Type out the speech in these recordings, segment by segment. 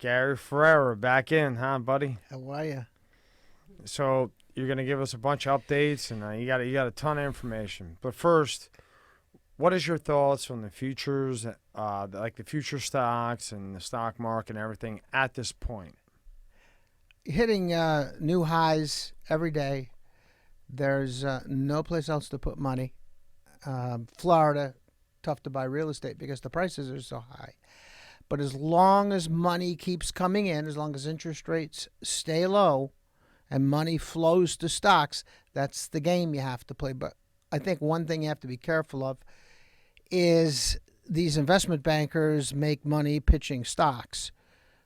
Gary Ferrara back in, huh, buddy? How are you? So you're gonna give us a bunch of updates, and you got a ton of information. But first, what is your thoughts on the futures, like the future stocks and the stock market and everything at this point? Hitting new highs every day. There's no place else to put money. Florida, tough to buy real estate because the prices are so high. But as long as money keeps coming in, as long as interest rates stay low and money flows to stocks, that's the game you have to play. But I think one thing you have to be careful of is these investment bankers make money pitching stocks.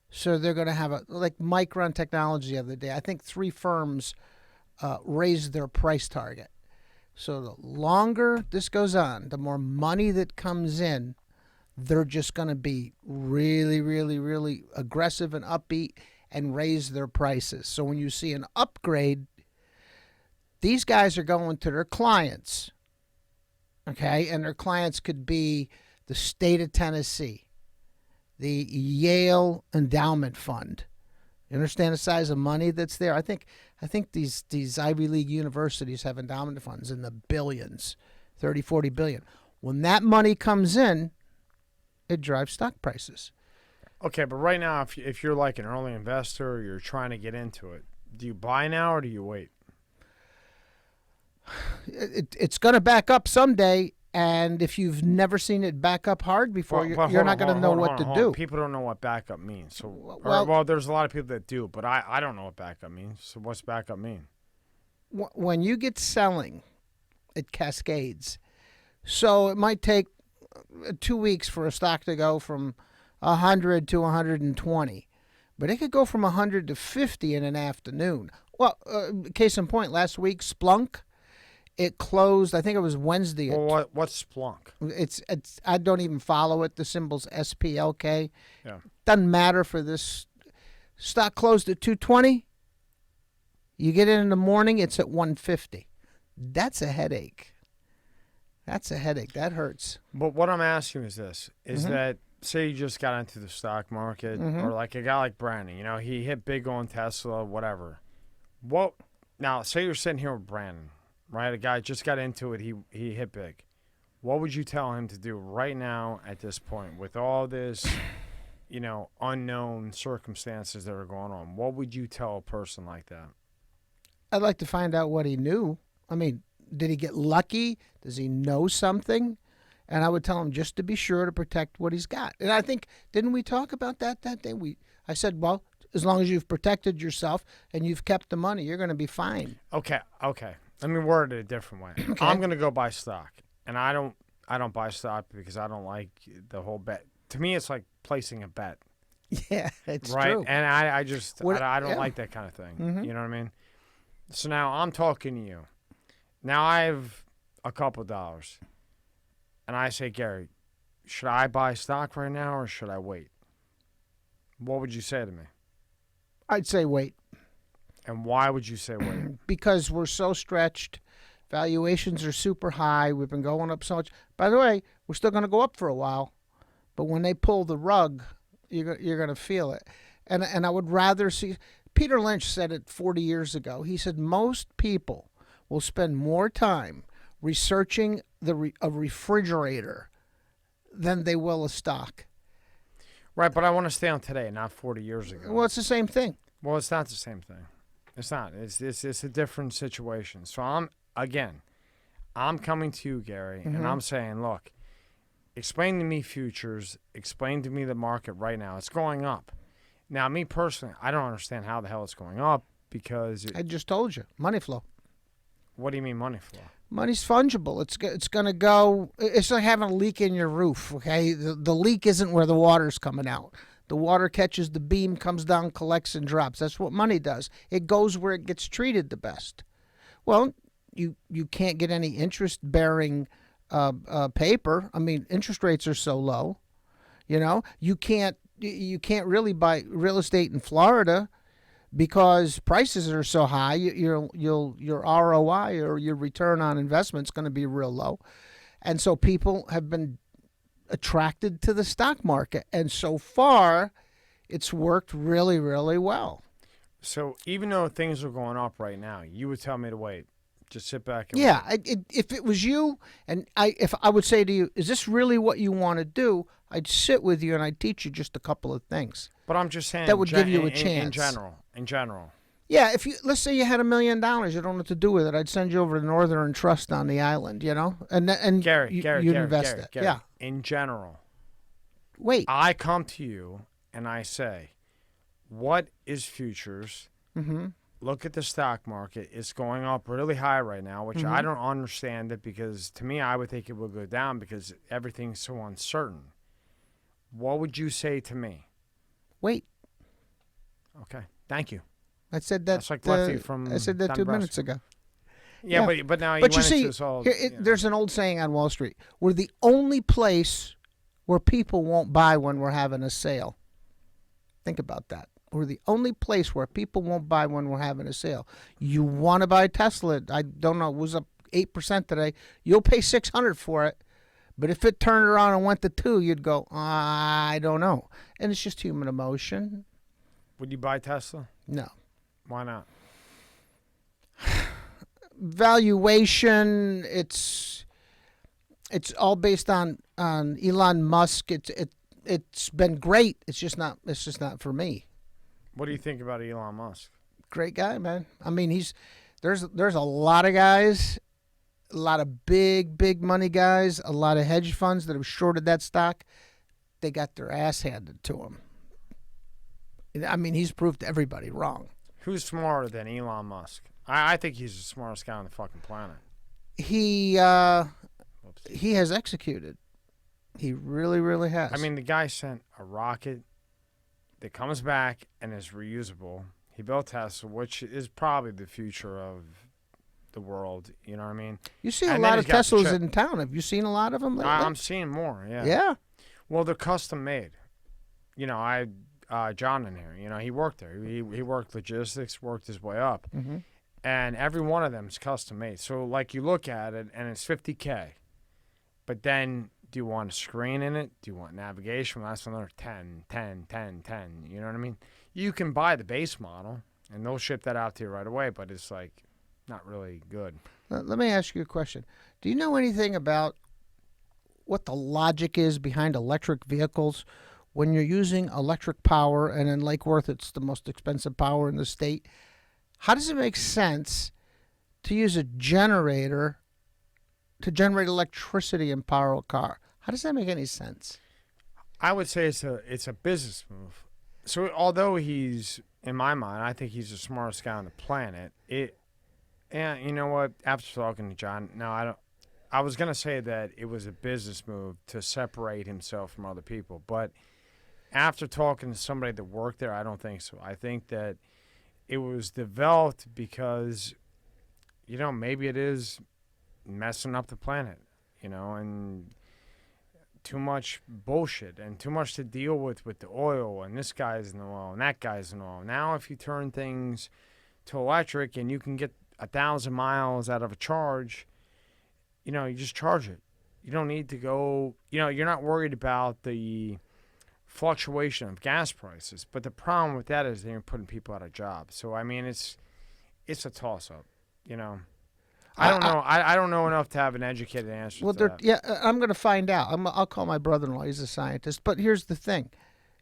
So they're going to have like Micron Technology the other day. I think 3 firms raised their price target. So the longer this goes on, the more money that comes in, they're just going to be really, really, really aggressive and upbeat and raise their prices. So when you see an upgrade, these guys are going to their clients, okay? And their clients could be the state of Tennessee, the Yale Endowment Fund. You understand the size of money that's there? I think these Ivy League universities have endowment funds in the billions, 30, 40 billion. When that money comes in, it drives stock prices. Okay, but right now, if you're like an early investor, or you're trying to get into it, do you buy now or do you wait? It's going to back up someday, and if you've never seen it back up hard before, you're not going to know what to do. People don't know what backup means. So, well, there's a lot of people that do, but I don't know what backup means. So what's backup mean? When you get selling, it cascades. So it might take 2 weeks for a stock to go from 100 to 120, but it could go from 100 to 50 in an afternoon. Well, case in point, last week, Splunk, it closed, I think it was Wednesday. Well, what's Splunk? It's I don't even follow it. The symbol's SPLK. Yeah. Doesn't matter for this. Stock closed at 220. You get in the morning, it's at 150. That's a headache. That hurts. But what I'm asking is this, is that, say you just got into the stock market, or like a guy like Brandon, he hit big on Tesla, whatever. Now, say you're sitting here with Brandon, right? A guy just got into it, he hit big. What would you tell him to do right now at this point with all this, unknown circumstances that are going on? What would you tell a person like that? I'd like to find out what he knew. I mean, did he get lucky? Does he know something? And I would tell him just to be sure to protect what he's got. And I think, didn't we talk about that day? I said, well, as long as you've protected yourself and you've kept the money, you're going to be fine. Okay. Let me word it a different way. Okay. I'm going to go buy stock, and I don't buy stock because I don't like the whole bet. To me, it's like placing a bet. Yeah, it's right? true. And I don't like that kind of thing. Mm-hmm. You know what I mean? So now I'm talking to you. Now I have a couple dollars, and I say, Gary, should I buy stock right now or should I wait? What would you say to me? I'd say wait. And why would you say wait? Because we're so stretched. Valuations are super high. We've been going up so much. By the way, we're still going to go up for a while. But when they pull the rug, you're going to feel it. And I would rather see... Peter Lynch said it 40 years ago. He said most people will spend more time researching a refrigerator than they will a stock. Right, but I want to stay on today, not 40 years ago. Well, it's the same thing. Well, it's not the same thing. It's not. It's a different situation. So I'm coming to you, Gary, and I'm saying, look, explain to me futures. Explain to me the market right now. It's going up. Now, me personally, I don't understand how the hell it's going up because... I just told you. Money flow. What do you mean money flow? Money's fungible. It's going to go... It's like having a leak in your roof, okay? The leak isn't where the water's coming out. The water catches the beam, comes down, collects, and drops. That's what money does. It goes where it gets treated the best. Well, you can't get any interest-bearing paper. I mean, interest rates are so low. You can't really buy real estate in Florida because prices are so high. Your ROI or your return on investment is going to be real low, and so people have been attracted to the stock market. And so far, it's worked really, really well. So even though things are going up right now, you would tell me to wait. Just sit back and Yeah, wait. if it was you, and if I would say to you, is this really what you want to do? I'd sit with you and I'd teach you just a couple of things. But I'm just saying That would give you a in chance. general. In general. Yeah, if you let's say you had $1 million, you don't know what to do with it. I'd send you over to Northern Trust on the island, and Gary, you'd invest it. Gary, Yeah. in general, Wait. I come to you and I say, what is futures? Mm-hmm. Look at the stock market. It's going up really high right now, which I don't understand it because to me, I would think it would go down because everything's so uncertain. What would you say to me? Wait. Okay. Thank you. I said that. That's like Lefty from I said that 2 Nebraska. minutes ago. Yeah, Yeah. but now you But went you see, into this whole. there's an old saying on Wall Street: we're the only place where people won't buy when we're having a sale. Think about that. We're the only place where people won't buy when we're having a sale. You want to buy Tesla? I don't know. It was up 8% today. You'll pay $600 for it. But if it turned around and went to 2, you'd go, I don't know. And it's just human emotion. Would you buy Tesla? No. Why not? Valuation, it's all based on Elon Musk. It's been great. It's just not for me. What do you think about Elon Musk? Great guy, man. I mean, there's a lot of guys, a lot of big money guys, a lot of hedge funds that have shorted that stock. They got their ass handed to them. I mean, he's proved everybody wrong. Who's smarter than Elon Musk? I think he's the smartest guy on the fucking planet. He has executed. He really, really has. I mean, the guy sent a rocket that comes back and is reusable. He built Tesla, which is probably the future of the world. You know what I mean? You see a And lot then of he's got the Teslas chip. in town. Have you seen a lot of them lately? I'm seeing more. Yeah. Yeah. Well, they're custom made. You know, John in here. You know, he worked there. He worked logistics, worked his way up, and every one of them is custom made. So, like, you look at it, and it's $50K, but then do you want a screen in it? Do you want navigation? Well, that's another 10. You know what I mean? You can buy the base model, and they'll ship that out to you right away, but it's, like, not really good. Let me ask you a question. Do you know anything about what the logic is behind electric vehicles when you're using electric power, and in Lake Worth it's the most expensive power in the state? How does it make sense to use a generator to generate electricity and power a car? How does that make any sense? I would say it's a business move. So although he's, in my mind, I think he's the smartest guy on the planet. And you know what? After talking to John, no, I don't. I was gonna say that it was a business move to separate himself from other people, but after talking to somebody that worked there, I don't think so. I think that it was developed because, you know, maybe it is messing up the planet, you know, and too much bullshit and too much to deal with the oil, and this guy's in the oil and that guy's in the oil. Now if you turn things to electric and you can get 1,000 miles out of a charge, you know, you just charge it. You don't need to go, you know, you're not worried about the fluctuation of gas prices. But the problem with that is they're putting people out of jobs. So, I mean, it's a toss-up, you know. I don't know. I don't know enough to have an educated answer to that. Yeah, I'm going to find out. I'll call my brother-in-law. He's a scientist. But here's the thing.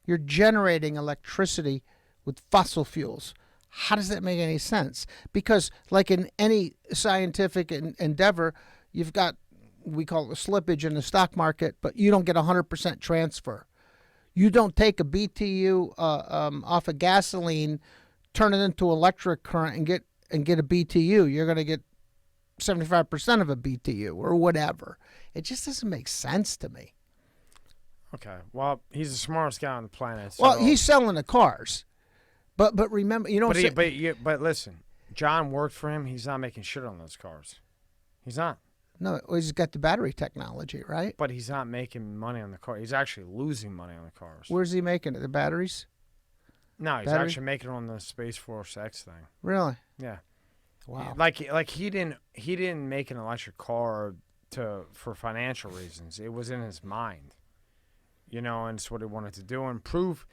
You're generating electricity with fossil fuels. How does that make any sense? Because like in any scientific endeavor, you've got, we call it slippage in the stock market, but you don't get 100% transfer. You don't take a BTU off of gasoline, turn it into electric current, and get a BTU. You're going to get 75% of a BTU or whatever. It just doesn't make sense to me. Okay. Well, he's the smartest guy on the planet. So. Well, he's selling the cars. But remember, you know. But listen, John worked for him. He's not making shit on those cars. He's not. No, he's got the battery technology, right? But he's not making money on the car. He's actually losing money on the cars. Where's he making it? The batteries? No, he's Battery? actually making it on the Space Force X thing. Really? Yeah. Wow. Like he didn't make an electric car for financial reasons. It was in his mind, you know, and it's what he wanted to do and prove.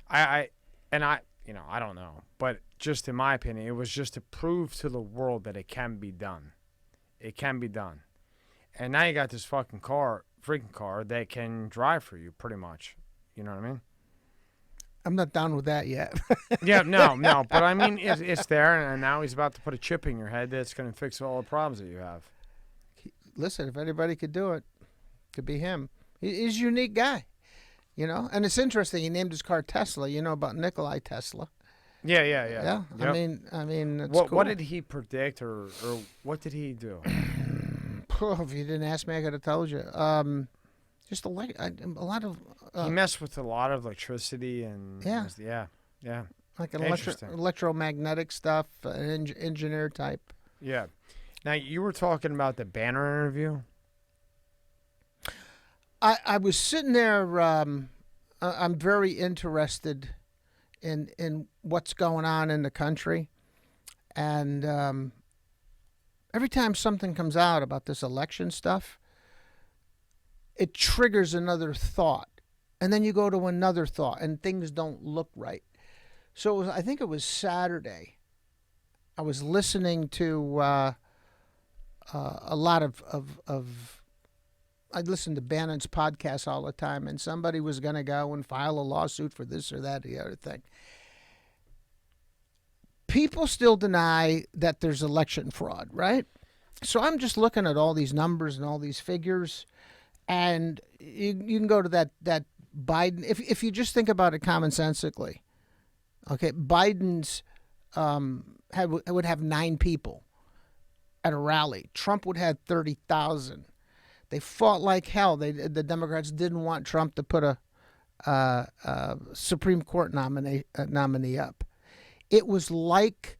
I don't know, but just in my opinion, it was just to prove to the world that it can be done. It can be done. And now you got this freaking car that can drive for you, pretty much. You know what I mean? I'm not done with that yet. Yeah, no. But I mean, it's there, and now he's about to put a chip in your head that's going to fix all the problems that you have. Listen, if anybody could do it, it could be him. He's a unique guy, And it's interesting. He named his car Tesla. You know about Nikolai Tesla. Yeah. Yeah. Yep. I mean, it's what cool. what did he predict, or what did he do? If you didn't ask me, I could have told you. Just a lot of. He messed with a lot of electricity and yeah. Like an electromagnetic stuff, an engineer type. Yeah. Now you were talking about the Banner interview. I was sitting there. I'm very interested in what's going on in the country, and every time something comes out about this election stuff, it triggers another thought, and then you go to another thought, and things don't look right. So I think it was Saturday. I was listening to a lot of I listen to Bannon's podcast all the time, and somebody was going to go and file a lawsuit for this or that or the other thing. People still deny that there's election fraud, right? So I'm just looking at all these numbers and all these figures, and you can go to that Biden. If you just think about it commonsensically, okay, Biden's would have 9 people at a rally. Trump would have 30,000. They fought like hell. The Democrats didn't want Trump to put a Supreme Court nominee up. It was like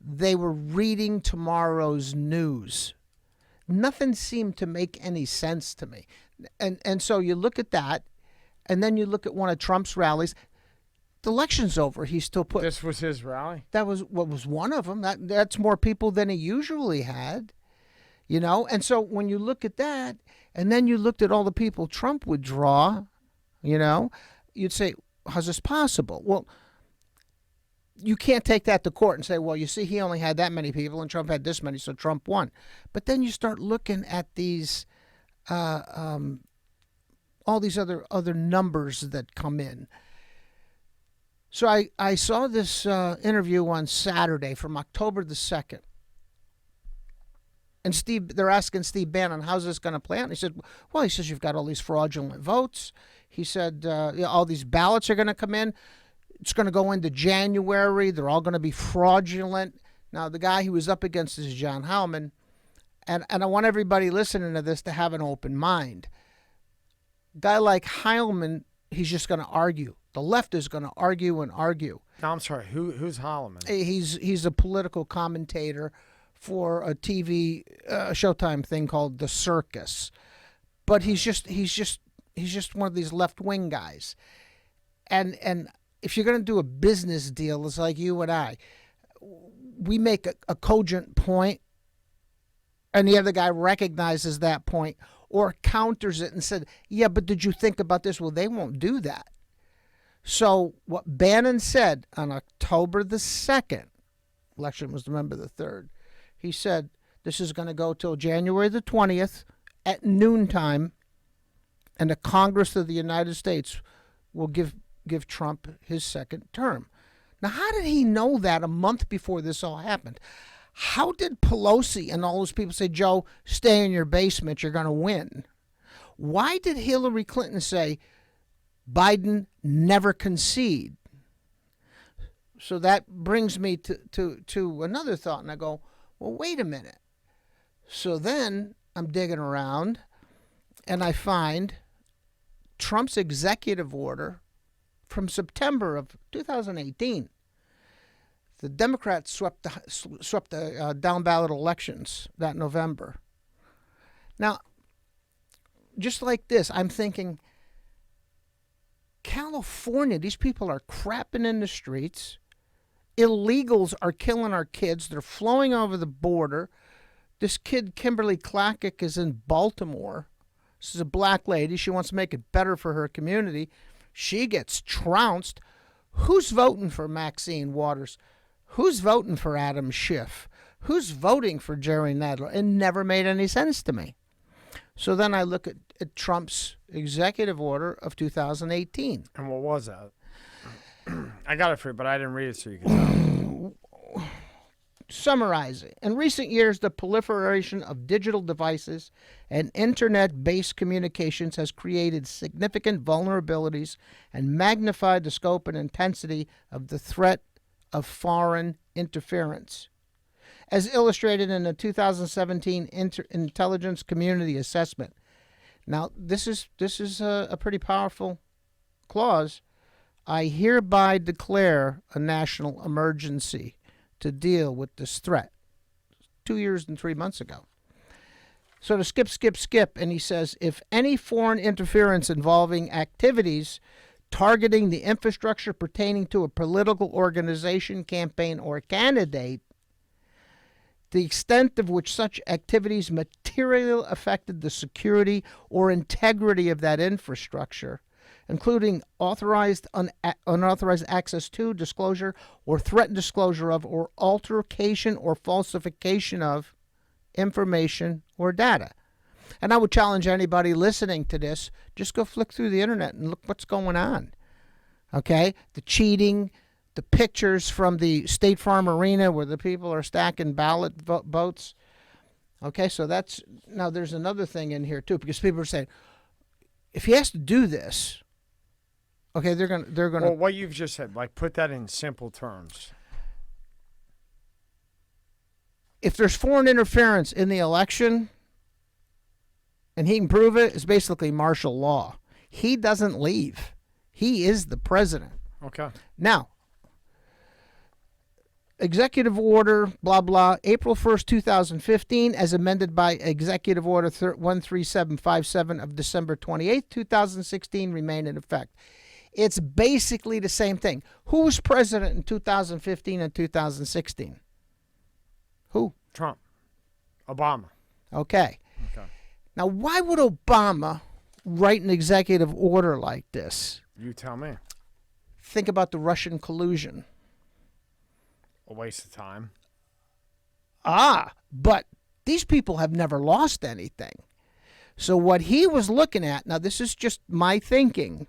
they were reading tomorrow's news. Nothing seemed to make any sense to me. And so you look at that, and then you look at one of Trump's rallies. The election's over. He still put. This was his rally? That was what was one of them. That's more people than he usually had. And so when you look at that, and then you looked at all the people Trump would draw, you'd say, how's this possible? Well, you can't take that to court and say, well, you see, he only had that many people and Trump had this many, so Trump won. But then you start looking at these, all these other numbers that come in. So I saw this interview on Saturday from October the 2nd. And they're asking Steve Bannon, how's this going to play out? And he said, well, you've got all these fraudulent votes. He said, all these ballots are going to come in. It's going to go into January. They're all going to be fraudulent. Now, the guy he was up against is John Howman. And I want everybody listening to this to have an open mind. A guy like Howman, he's just going to argue. The left is going to argue and argue. No, I'm sorry. Who's Holloman? He's a political commentator for a TV Showtime thing called The Circus, but he's just one of these left wing guys, and if you're going to do a business deal, it's like you and I, we make a cogent point, and the other guy recognizes that point or counters it and said, yeah, but did you think about this? Well, they won't do that. So what Bannon said on October the 2nd, election was November the 3rd. He said, this is going to go till January the 20th at noontime, and the Congress of the United States will give Trump his second term. Now, how did he know that a month before this all happened? How did Pelosi and all those people say, Joe, stay in your basement, you're going to win? Why did Hillary Clinton say, Biden never concede? So that brings me to another thought, and I go, well, wait a minute. So then I'm digging around, and I find Trump's executive order from September of 2018. The Democrats swept the down ballot elections that November. Now, just like this, I'm thinking, California, these people are crapping in the streets. Illegals are killing our kids. They're flowing over the border. This kid, Kimberly Clackett, is in Baltimore. This is a black lady. She wants to make it better for her community. She gets trounced. Who's voting for Maxine Waters? Who's voting for Adam Schiff? Who's voting for Jerry Nadler? It never made any sense to me. So then I look at Trump's executive order of 2018. And what was that? I got it for you, but I didn't read it so you can tell. Summarizing, in recent years, the proliferation of digital devices and internet-based communications has created significant vulnerabilities and magnified the scope and intensity of the threat of foreign interference. As illustrated in the 2017 Intelligence Community Assessment. Now, this is a pretty powerful clause. I hereby declare a national emergency to deal with this threat. 2 years and 3 months ago. So to skip, and he says, if any foreign interference involving activities targeting the infrastructure pertaining to a political organization, campaign, or candidate, the extent of which such activities materially affected the security or integrity of that infrastructure, including unauthorized access to, disclosure, or threatened disclosure of, or altercation or falsification of information or data. And I would challenge anybody listening to this, just go flick through the internet and look what's going on. Okay? The cheating, the pictures from the State Farm Arena where the people are stacking ballot votes. Okay, so that's, now there's another thing in here too, because people are saying, if he has to do this, okay, they're gonna. Well, what you've just said, like, put that in simple terms. If there's foreign interference in the election, and he can prove it, it's basically martial law. He doesn't leave. He is the president. Okay. Now, Executive Order, blah, blah, April 1st, 2015, as amended by Executive Order 13757 of December 28th, 2016, remain in effect. It's basically the same thing. Who was president in 2015 and 2016? Who? Trump. Obama. Okay. Now, why would Obama write an executive order like this? You tell me. Think about the Russian collusion. A waste of time. But these people have never lost anything. So what he was looking at, now this is just my thinking,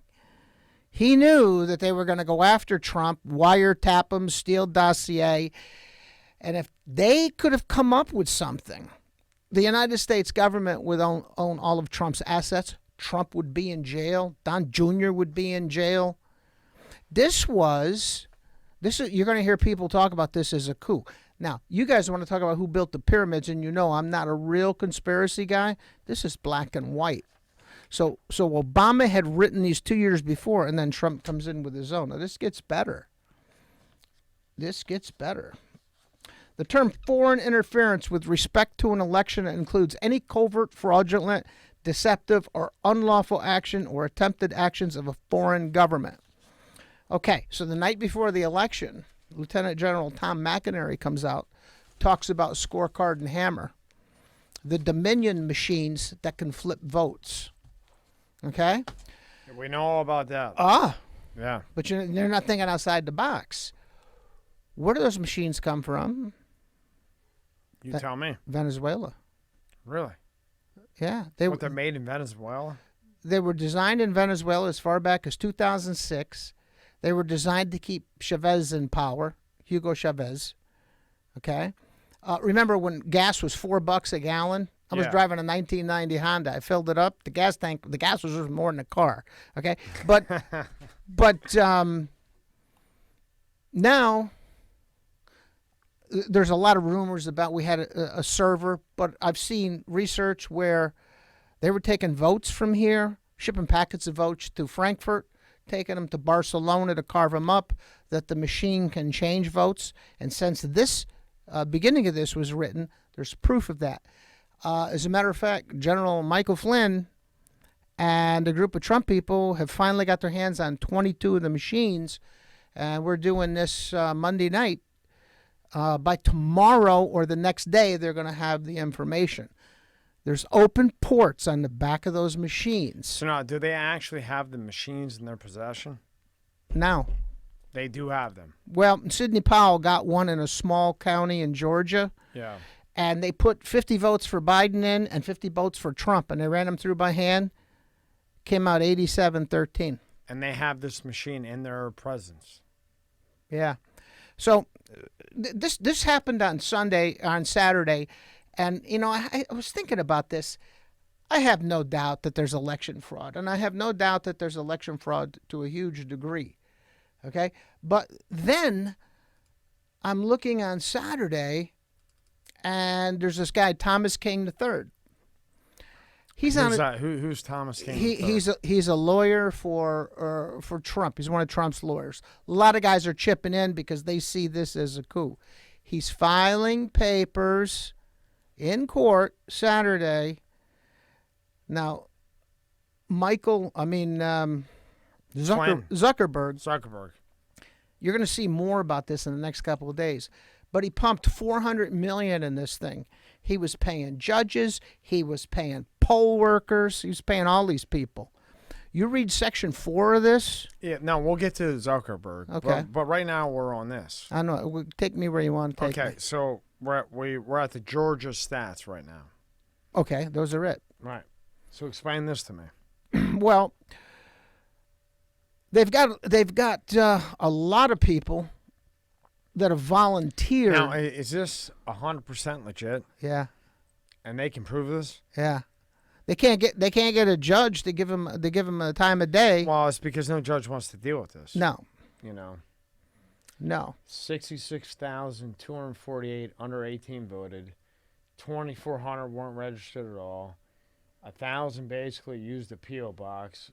he knew that they were going to go after Trump, wiretap him, steal dossier, and if they could have come up with something, the United States government would own all of Trump's assets. Trump would be in jail. Don Jr. would be in jail. This is you're going to hear people talk about this as a coup. Now, you guys want to talk about who built the pyramids, and you know I'm not a real conspiracy guy. This is black and white. So Obama had written these 2 years before, and then Trump comes in with his own. Now, this gets better. The term foreign interference with respect to an election includes any covert, fraudulent, deceptive, or unlawful action or attempted actions of a foreign government. Okay, so the night before the election, Lieutenant General Tom McInerney comes out, talks about scorecard and hammer, the Dominion machines that can flip votes. Okay? We know all about that. Yeah. But they're not thinking outside the box. Where do those machines come from? You tell me. Venezuela. Really? Yeah. They're made in Venezuela? They were designed in Venezuela as far back as 2006. They were designed to keep Chavez in power, Hugo Chavez. Okay? Remember when gas was $4 a gallon? I was driving a 1990 Honda. I filled it up. The gas was worth more than a car. Okay? But now there's a lot of rumors about we had a server, but I've seen research where they were taking votes from here, shipping packets of votes to Frankfurt, taking them to Barcelona to carve them up, that the machine can change votes. And since this beginning of this was written, there's proof of that. As a matter of fact, General Michael Flynn and a group of Trump people have finally got their hands on 22 of the machines, and we're doing this Monday night. By tomorrow or the next day, they're going to have the information. There's open ports on the back of those machines. So now, do they actually have the machines in their possession? Now. They do have them. Well, Sidney Powell got one in a small county in Georgia. Yeah. And they put 50 votes for Biden in and 50 votes for Trump, and they ran them through by hand. Came out 87-13. And they have this machine in their presence. Yeah. So this happened on Saturday, and I was thinking about this. I have no doubt that there's election fraud, and I have no doubt that there's election fraud to a huge degree. Okay, but then I'm looking on Saturday, and there's this guy Thomas King III. He's Who's that? Who's Thomas King III? He's a lawyer for Trump. He's one of Trump's lawyers. A lot of guys are chipping in because they see this as a coup. He's filing papers in court Saturday. Now, Zuckerberg. You're going to see more about this in the next couple of days. But he pumped $400 million in this thing. He was paying judges. He was paying poll workers. He was paying all these people. You read Section 4 of this? Yeah, no, we'll get to Zuckerberg. Okay. But right now we're on this. I know. Take me where you want to take me. Okay, so we're at the Georgia stats right now. Okay, those are it. Right. So explain this to me. Well, they've got a lot of people that have volunteered. Now, is this 100% legit? Yeah. And they can prove this? Yeah. They can't get a judge to give them a time of day. Well, it's because no judge wants to deal with this. No. No. 66,248 under 18 voted. 2,400 weren't registered at all. 1,000 basically used the P.O. box.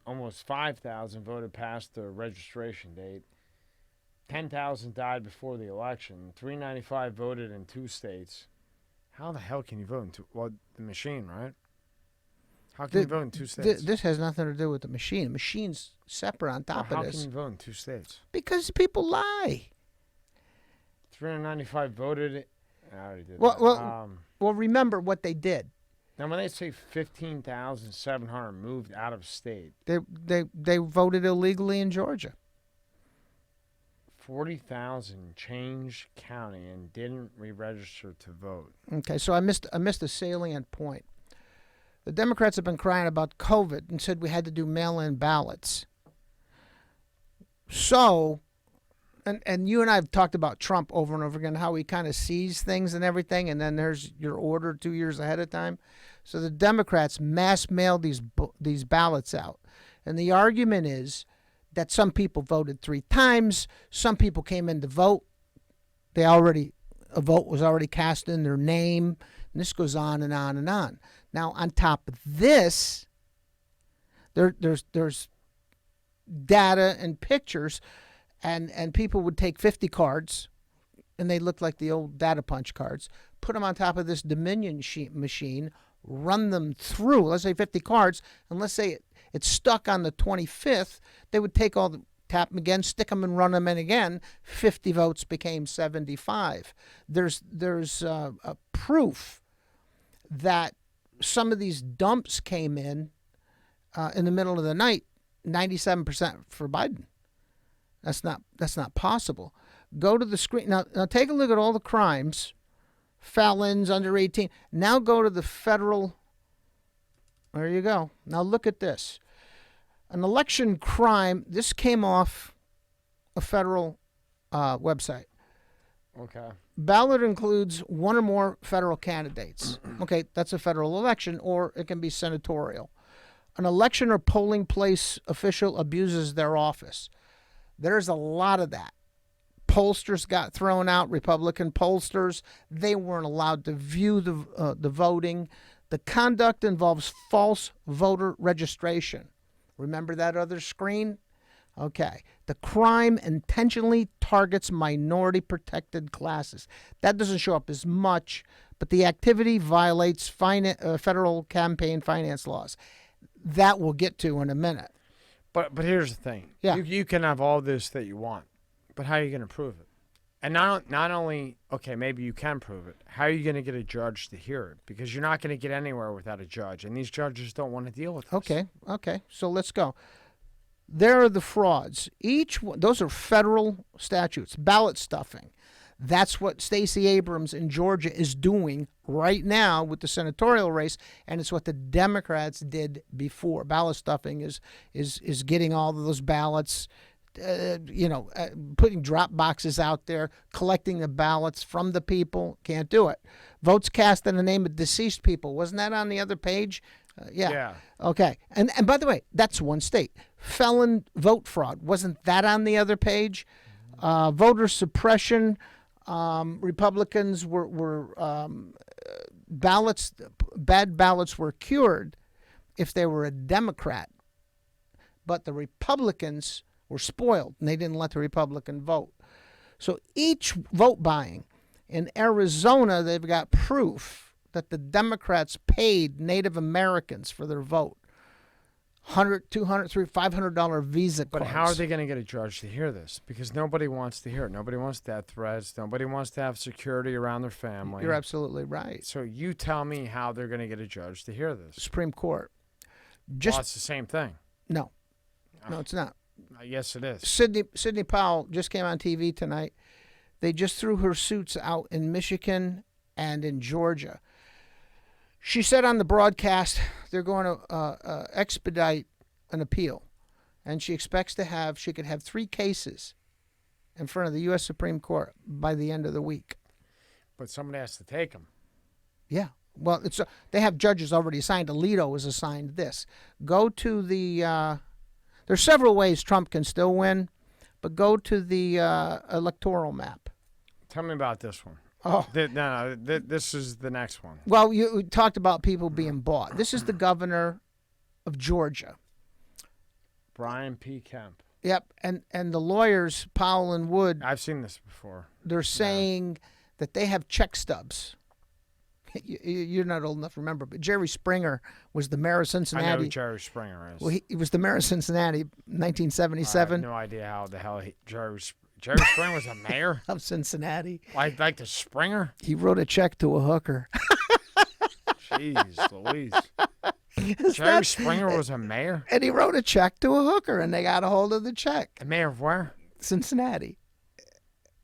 Almost 5,000 voted past the registration date. 10,000 died before the election. 395 voted in 2 states. How the hell can you vote in two? Well, the machine, right? How can you vote in 2 states? This has nothing to do with the machine. The machine's separate on top of this. How can you vote in 2 states? Because people lie. 395 voted. I already did that. Well, remember what they did. Now, when they say 15,700 moved out of state, they voted illegally in Georgia. 40,000 changed county and didn't re-register to vote. Okay, so I missed a salient point. The Democrats have been crying about COVID and said we had to do mail-in ballots. So, and you and I have talked about Trump over and over again, how he kind of sees things and everything, and then there's your order 2 years ahead of time. So the Democrats mass mailed these ballots out. And the argument is that some people voted 3 times. Some people came in to vote. A vote was already cast in their name. And this goes on and on and on. Now, on top of this, there's data and pictures, and people would take 50 cards, and they looked like the old data punch cards, put them on top of this Dominion machine, run them through, let's say 50 cards, and let's say it's stuck on the 25th, they would tap them again, stick them and run them in again. 50 votes became 75. There's a proof that some of these dumps came in the middle of the night. 97% for Biden. That's not possible. Go to the screen now. Take a look at all the crimes, felons under 18. Now go to the federal. There you go. Now look at this. An election crime. This came off a federal website. Okay. Ballot includes one or more federal candidates. Okay, that's a federal election, or it can be senatorial. An election or polling place official abuses their office. There's a lot of that. Pollsters got thrown out, Republican pollsters. They weren't allowed to view the voting. The conduct involves false voter registration. Remember that other screen? Okay. The crime intentionally targets minority protected classes. That doesn't show up as much, but the activity violates federal campaign finance laws. That we'll get to in a minute. But here's the thing. Yeah. You can have all this that you want, but how are you going to prove it? And not only, okay, maybe you can prove it. How are you going to get a judge to hear it? Because you're not going to get anywhere without a judge, and these judges don't want to deal with this. Okay. So let's go. there are the frauds. Those are federal statutes, ballot stuffing. That's what Stacey Abrams in Georgia is doing right now with the senatorial race, and it's what the Democrats did before. Ballot stuffing is getting all of those ballots, putting drop boxes out there, collecting the ballots from the people. Can't do it. Votes cast in the name of deceased people. Wasn't that on the other page? Yeah. Okay. And by the way, that's one state. Felon vote fraud. Wasn't that on the other page? Voter suppression. Republicans were bad ballots were cured if they were a Democrat, but the Republicans were spoiled and they didn't let the Republican vote. So each vote buying in Arizona, they've got proof that the Democrats paid Native Americans for their vote. $100, $200, $300, $500 Visa cards. But how are they going to get a judge to hear this? Because nobody wants to hear it. Nobody wants death threats. Nobody wants to have security around their family. You're absolutely right. So you tell me how they're going to get a judge to hear this. Supreme Court. Well, it's the same thing. No, it's not. Yes, it is. Sidney Powell just came on TV tonight. They just threw her suits out in Michigan and in Georgia. She said on the broadcast they're going to expedite an appeal, and she expects she could have 3 cases in front of the U.S. Supreme Court by the end of the week. But somebody has to take them. Yeah. Well, they have judges already assigned. Alito was assigned this. Go to the there's several ways Trump can still win, but go to the electoral map. Tell me about this one. Oh. This is the next one. Well, you talked about people being bought. This is the governor of Georgia. Brian P. Kemp. Yep, and the lawyers, Powell and Wood. I've seen this before. They're saying that they have check stubs. You're not old enough to remember, but Jerry Springer was the mayor of Cincinnati. I know who Jerry Springer is. Well, he was the mayor of Cincinnati, 1977. I have no idea how the hell Jerry Springer was a mayor of Cincinnati. Like the Springer? He wrote a check to a hooker. Jeez Louise. Jerry Springer was a mayor? And he wrote a check to a hooker, and they got a hold of the check. A mayor of where? Cincinnati.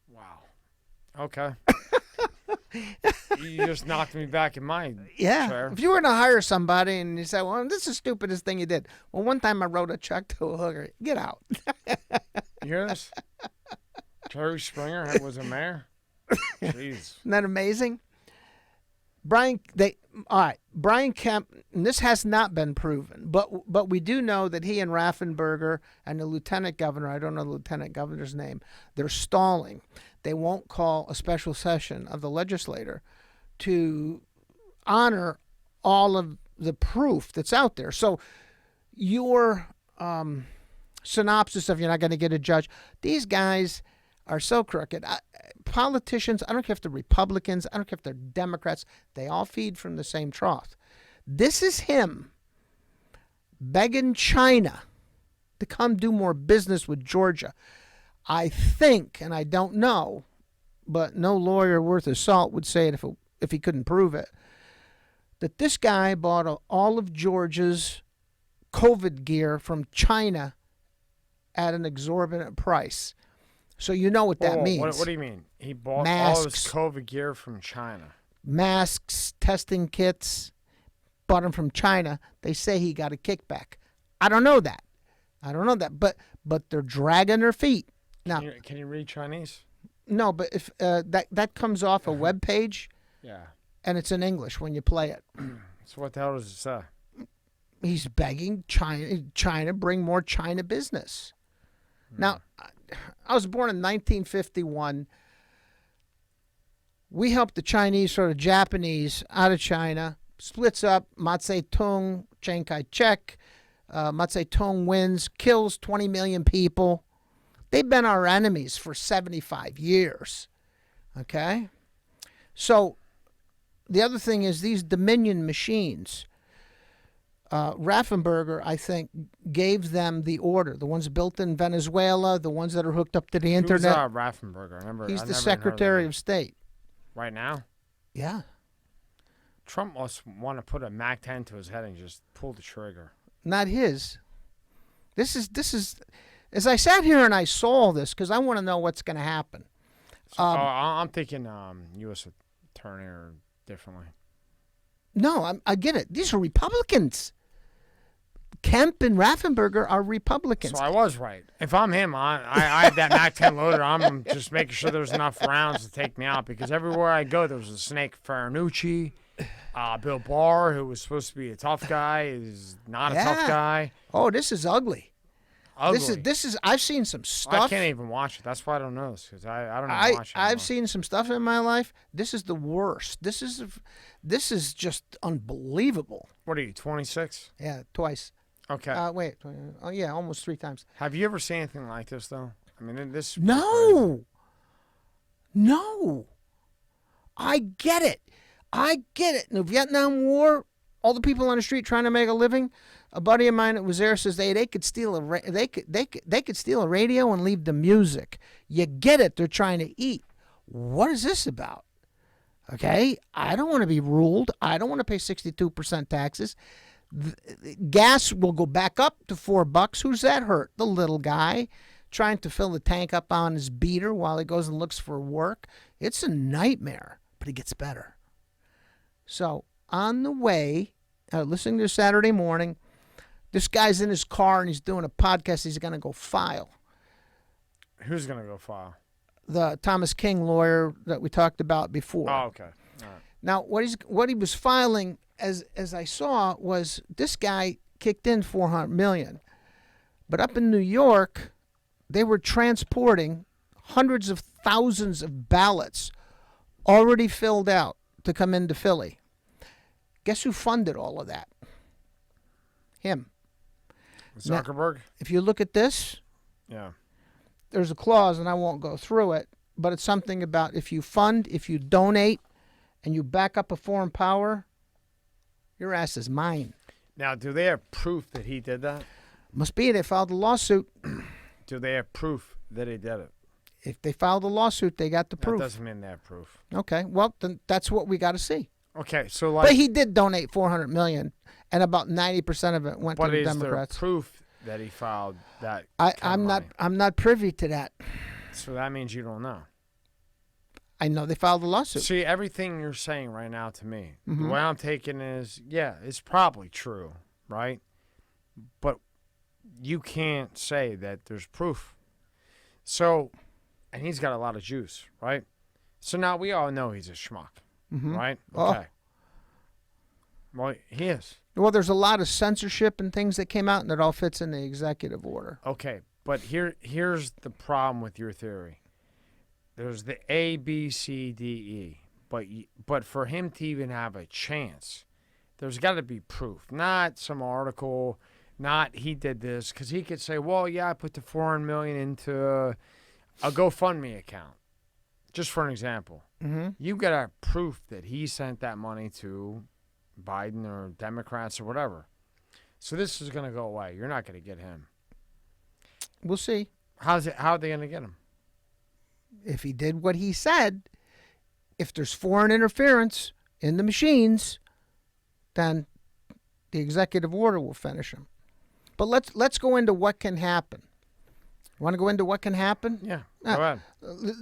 Wow. Okay. You just knocked me back in my chair. If you were to hire somebody and you say, well, this is the stupidest thing you did. Well, one time I wrote a check to a hooker. Get out. You hear this? Jerry Springer was a mayor? Jeez. Isn't that amazing? Brian Kemp, and this has not been proven, but we do know that he and Raffensperger and the lieutenant governor, I don't know the lieutenant governor's name, they're stalling. They won't call a special session of the legislature to honor all of the proof that's out there. So your synopsis of you're not going to get a judge, these guys are so crooked. Politicians, I don't care if they're Republicans, I don't care if they're Democrats, they all feed from the same trough. This is him begging China to come do more business with Georgia. I think, and I don't know, but no lawyer worth his salt would say it if he couldn't prove it, that this guy bought all of Georgia's COVID gear from China at an exorbitant price. So you know what that means. What do you mean? He bought Masks, all his COVID gear from China. Masks, testing kits, bought them from China. They say he got a kickback. I don't know that. But they're dragging their feet. Now, can you read Chinese? No, but if that comes off a web page, and it's in English when you play it. So what the hell does it say? He's begging China bring more China business. Now, I was born in 1951. We helped the Chinese or the Japanese out of China. Splits up. Mao Zedong, Chiang Kai-shek. Mao Zedong wins, kills 20 million people. They've been our enemies for 75 years. Okay? So the other thing is these Dominion machines. Raffensperger, I think, gave them the order. The ones built in Venezuela, the ones that are hooked up to the internet. Who's Raffensperger? He's the Secretary of State. Right now? Yeah. Trump must want to put a MAC-10 to his head and just pull the trigger. Not his. This is. As I sat here and I saw this, because I want to know what's going to happen. So, I'm thinking U.S. attorney or differently. No, I get it. These are Republicans. Kemp and Raffensperger are Republicans. So I was right. If I'm him, I had that Mac 10 loader. I'm just making sure there's enough rounds to take me out because everywhere I go, there was a snake. Ferranucci, Bill Barr, who was supposed to be a tough guy, is not a tough guy. Oh, this is ugly. Ugly. This is. I've seen some stuff. I can't even watch it. That's why I don't know this because I don't even watch it. I've seen some stuff in my life. This is the worst. This is just unbelievable. What are you, 26? Yeah, twice. Okay. Wait. Oh yeah, almost 3 times. Have you ever seen anything like this though? I mean, this. No. I get it. In the Vietnam War, all the people on the street trying to make a living. A buddy of mine that was there says they could steal they could steal a radio and leave the music. You get it? They're trying to eat. What is this about? Okay, I don't want to be ruled. I don't want to pay 62% taxes. Gas will go back up to $4. Who's that hurt? The little guy trying to fill the tank up on his beater while he goes and looks for work. It's a nightmare, but it gets better. So on the way, listening to Saturday morning, this guy's in his car and he's doing a podcast. He's going to go file. Who's going to go file? The Thomas King lawyer that we talked about before. Oh, okay. All right. Now, what he was filing, as I saw, was this guy kicked in $400 million. But up in New York, they were transporting hundreds of thousands of ballots already filled out to come into Philly. Guess who funded all of that? Him. Zuckerberg? Now, if you look at this, yeah, there's a clause, and I won't go through it, but it's something about if you donate, and you back up a foreign power, your ass is mine. Now, do they have proof that he did that? Must be. They filed a lawsuit. Do they have proof that he did it? If they filed a lawsuit, they got the proof. That doesn't mean they have proof. Okay, well, then that's what we got to see. Okay, so like... But he did donate $400 million, and about 90% of it went to the Democrats. But is there proof that he filed that I'm not privy to that. So that means you don't know. I know they filed a lawsuit. See, everything you're saying right now to me, the way I'm taking is, yeah, it's probably true, right? But you can't say that there's proof. So, and he's got a lot of juice, right? So now we all know he's a schmuck, right? Okay. Well, he is. Well, there's a lot of censorship and things that came out, and it all fits in the executive order. Okay, but here's the problem with your theory. There's the A, B, C, D, E. But for him to even have a chance, there's got to be proof. Not some article, not he did this. Because he could say, well, yeah, I put the $400 million into a GoFundMe account. Just for an example. You got to have proof that he sent that money to Biden or Democrats or whatever. So this is going to go away. You're not going to get him. We'll see. How are they going to get him? If he did what he said, if there's foreign interference in the machines, then the executive order will finish him. But let's go into what can happen. You want to go into what can happen? Yeah. Go ahead.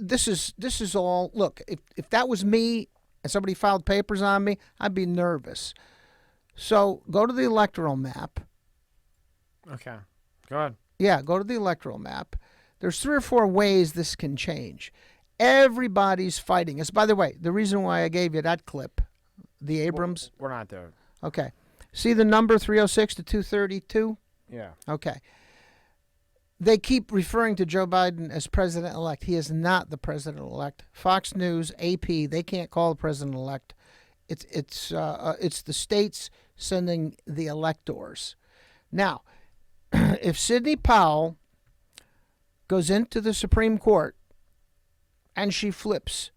This is all. Look, if that was me and somebody filed papers on me, I'd be nervous. So go to the electoral map. Okay. Go ahead. Yeah, go to the electoral map. There's 3 or 4 ways this can change. Everybody's fighting us. By the way, the reason why I gave you that clip, the Abrams. We're not there. Okay. See the number 306 to 232? Yeah. Okay. They keep referring to Joe Biden as president-elect. He is not the president-elect. Fox News, AP, they can't call the president-elect. It's the states sending the electors. Now, if Sidney Powell goes into the Supreme Court and she flips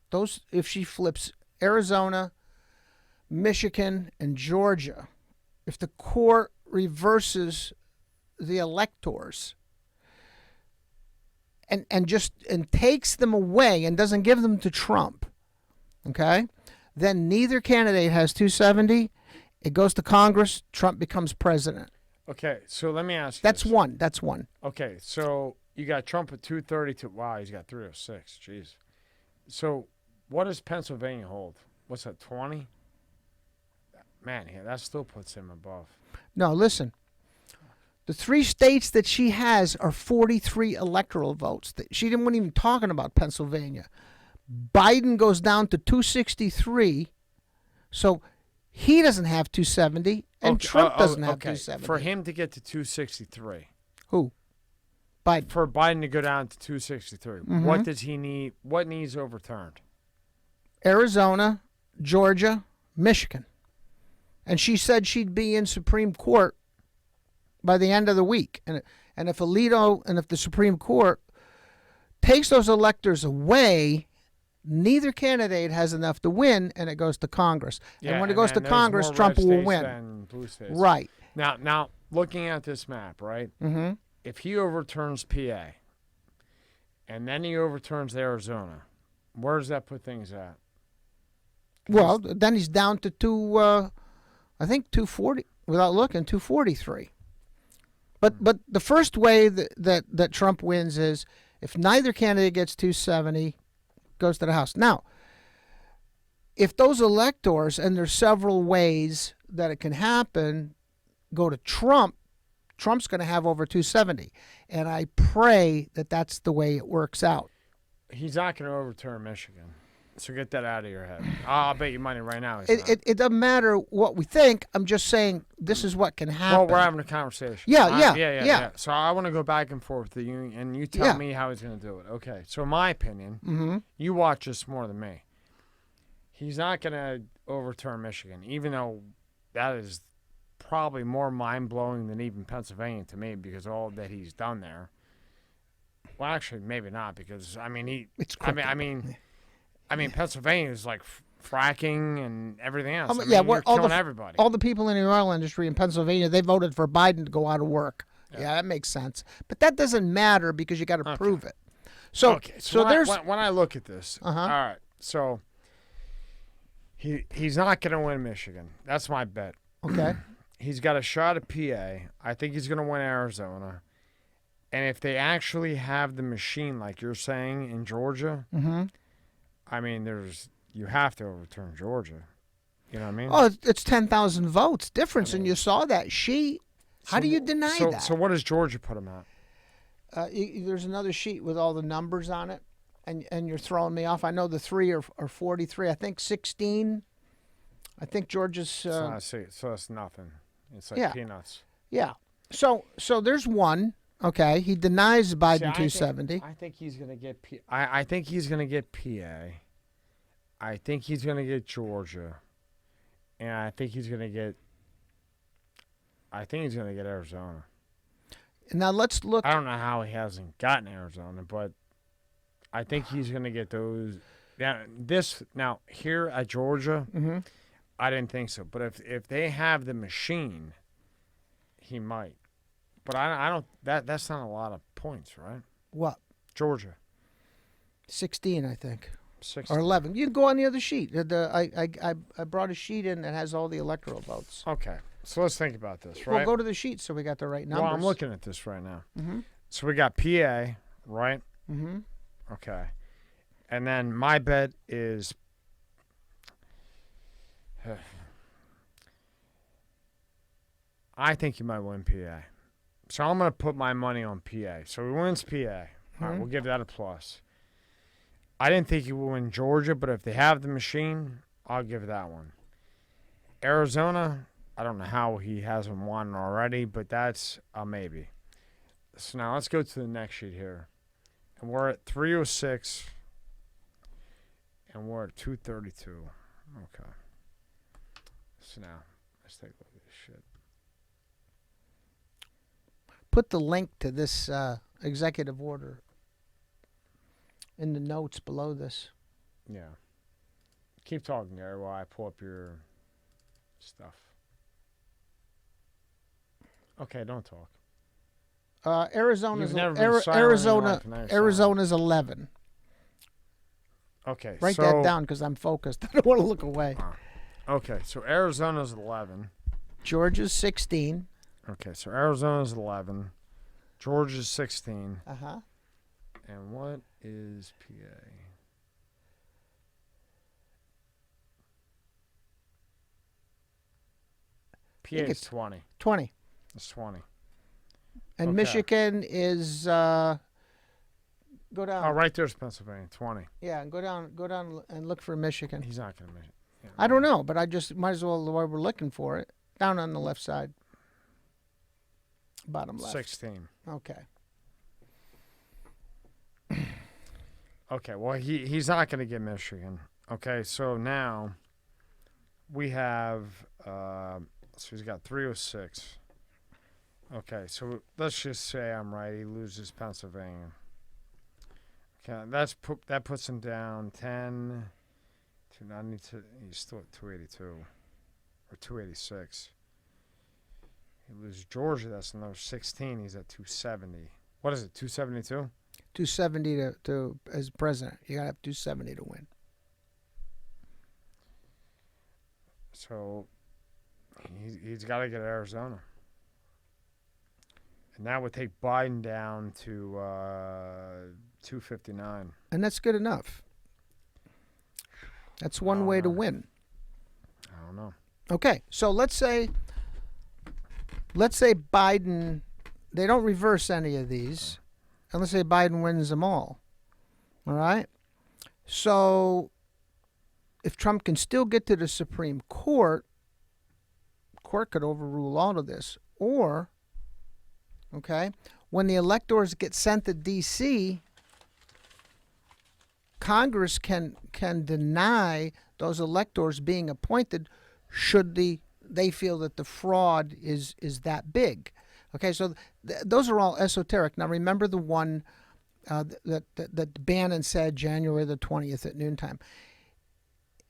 Arizona, Michigan, and Georgia, if the court reverses the electors and takes them away and doesn't give them to Trump, okay, then neither candidate has 270. It goes to Congress. Trump becomes president. Okay, so let me ask you That's this. one. That's one. Okay, so you got Trump at 232. Wow, he's got 306. Jeez. So what does Pennsylvania hold? What's that, 20? Man, yeah, that still puts him above. No, listen. The 3 states that she has are 43 electoral votes. She didn't want even talking about Pennsylvania. Biden goes down to 263, so he doesn't have 270, and Trump doesn't have 270. For him to get to 263. Who? Biden. For Biden to go down to 263. What does he need? What needs overturned? Arizona, Georgia, Michigan. And she said she'd be in Supreme Court by the end of the week. And if the Supreme Court takes those electors away, neither candidate has enough to win, and it goes to Congress. Yeah, and when it goes to there's Congress, more Trump red will states win. than blue states. Right. Now, looking at this map, right? Mm-hmm. If he overturns PA, and then he overturns Arizona, where does that put things at? Well, then he's down to 240, without looking, 243. But the first way that Trump wins is if neither candidate gets 270, goes to the House. Now, if those electors, and there's several ways that it can happen, go to Trump, Trump's going to have over 270. And I pray that that's the way it works out. He's not going to overturn Michigan. So get that out of your head. I'll bet you money right now. It doesn't matter what we think. I'm just saying this is what can happen. Well, we're having a conversation. Yeah. So I want to go back and forth with you, and you tell me how he's going to do it. Okay. So in my opinion, you watch this more than me. He's not going to overturn Michigan, even though that is probably more mind-blowing than even Pennsylvania to me because of all that he's done there. Well, actually, maybe not because, I mean, Pennsylvania is like fracking and everything else. You're killing everybody. All the people in the oil industry in Pennsylvania, they voted for Biden to go out of work. Yeah, that makes sense. But that doesn't matter because you got to prove it. So when I look at this, all right, so he's not going to win Michigan. That's my bet. Okay. He's got a shot at PA. I think he's going to win Arizona. And if they actually have the machine, like you're saying, in Georgia, I mean, you have to overturn Georgia. You know what I mean? Oh, it's 10,000 votes difference, and you saw that. How do you deny that? So what does Georgia put him at? There's another sheet with all the numbers on it, and you're throwing me off. I know the 3 are 43. I think 16. I think Georgia's. So that's nothing. It's like peanuts. Yeah. So there's one. Okay, he denies Biden 270. I think he's going to get I think he's going to get PA. I think he's going to get Georgia. And I think he's going to get Arizona. Now let's look. I don't know how he hasn't gotten Arizona, but I think he's going to get those. Now here at Georgia, I didn't think so, but if they have the machine, he might. But I don't. That's not a lot of points, right? What? Georgia. 16, I think. 16. Or 11. You can go on the other sheet. I brought a sheet in that has all the electoral votes. Okay. So let's think about this, right? We'll go to the sheet so we got the right numbers. Well, I'm looking at this right now. So we got PA, right? Okay. And then my bet is I think he might win PA. So I'm going to put my money on PA. So he wins PA. All right, we'll give that a plus. I didn't think he would win Georgia, but if they have the machine, I'll give that one. Arizona, I don't know how he hasn't won already, but that's a maybe. So now let's go to the next sheet here. And we're at 306. And we're at 232. Okay. So now, let's take a look at this shit. Put the link to this executive order in the notes below this. Yeah. Keep talking, Gary, while I pull up your stuff. Okay, don't talk. Arizona's Arizona. Arizona's 11. Okay, Write that down because I'm focused. I don't want to look away. Okay, so Arizona's 11. Georgia's 16. Okay, so Arizona's 11. Georgia's 16. Uh-huh. And what is PA? PA is 20. 20. It's 20. And Okay. Michigan is go down. Oh, right there's Pennsylvania, 20. Yeah, go down and look for Michigan. He's not going to make it. Yeah, I don't know, but I just might as well, while we're looking for it, down on the left side. Bottom left. 16. Okay. Okay, well, he's not going to get Michigan. Okay, so now we have, so he's got 306. Okay, so let's just say I'm right. He loses Pennsylvania. Okay, that puts him down 10, 292. He's still at 282 or 286. He loses Georgia. That's another 16. He's at 270. What is it? 272. 270 to as president. You gotta have 270 to win. So he's got to get Arizona. And that would take Biden down to 259. And that's good enough. That's one way to win. I don't know. Okay, so let's say Biden, they don't reverse any of these, and let's say Biden wins them all. All right? So if Trump can still get to the Supreme Court could overrule all of this. Or, okay, when the electors get sent to D.C., Congress can deny those electors being appointed should they feel that the fraud is that big. Okay, so those are all esoteric. Now remember the one that Bannon said January the 20th at noontime.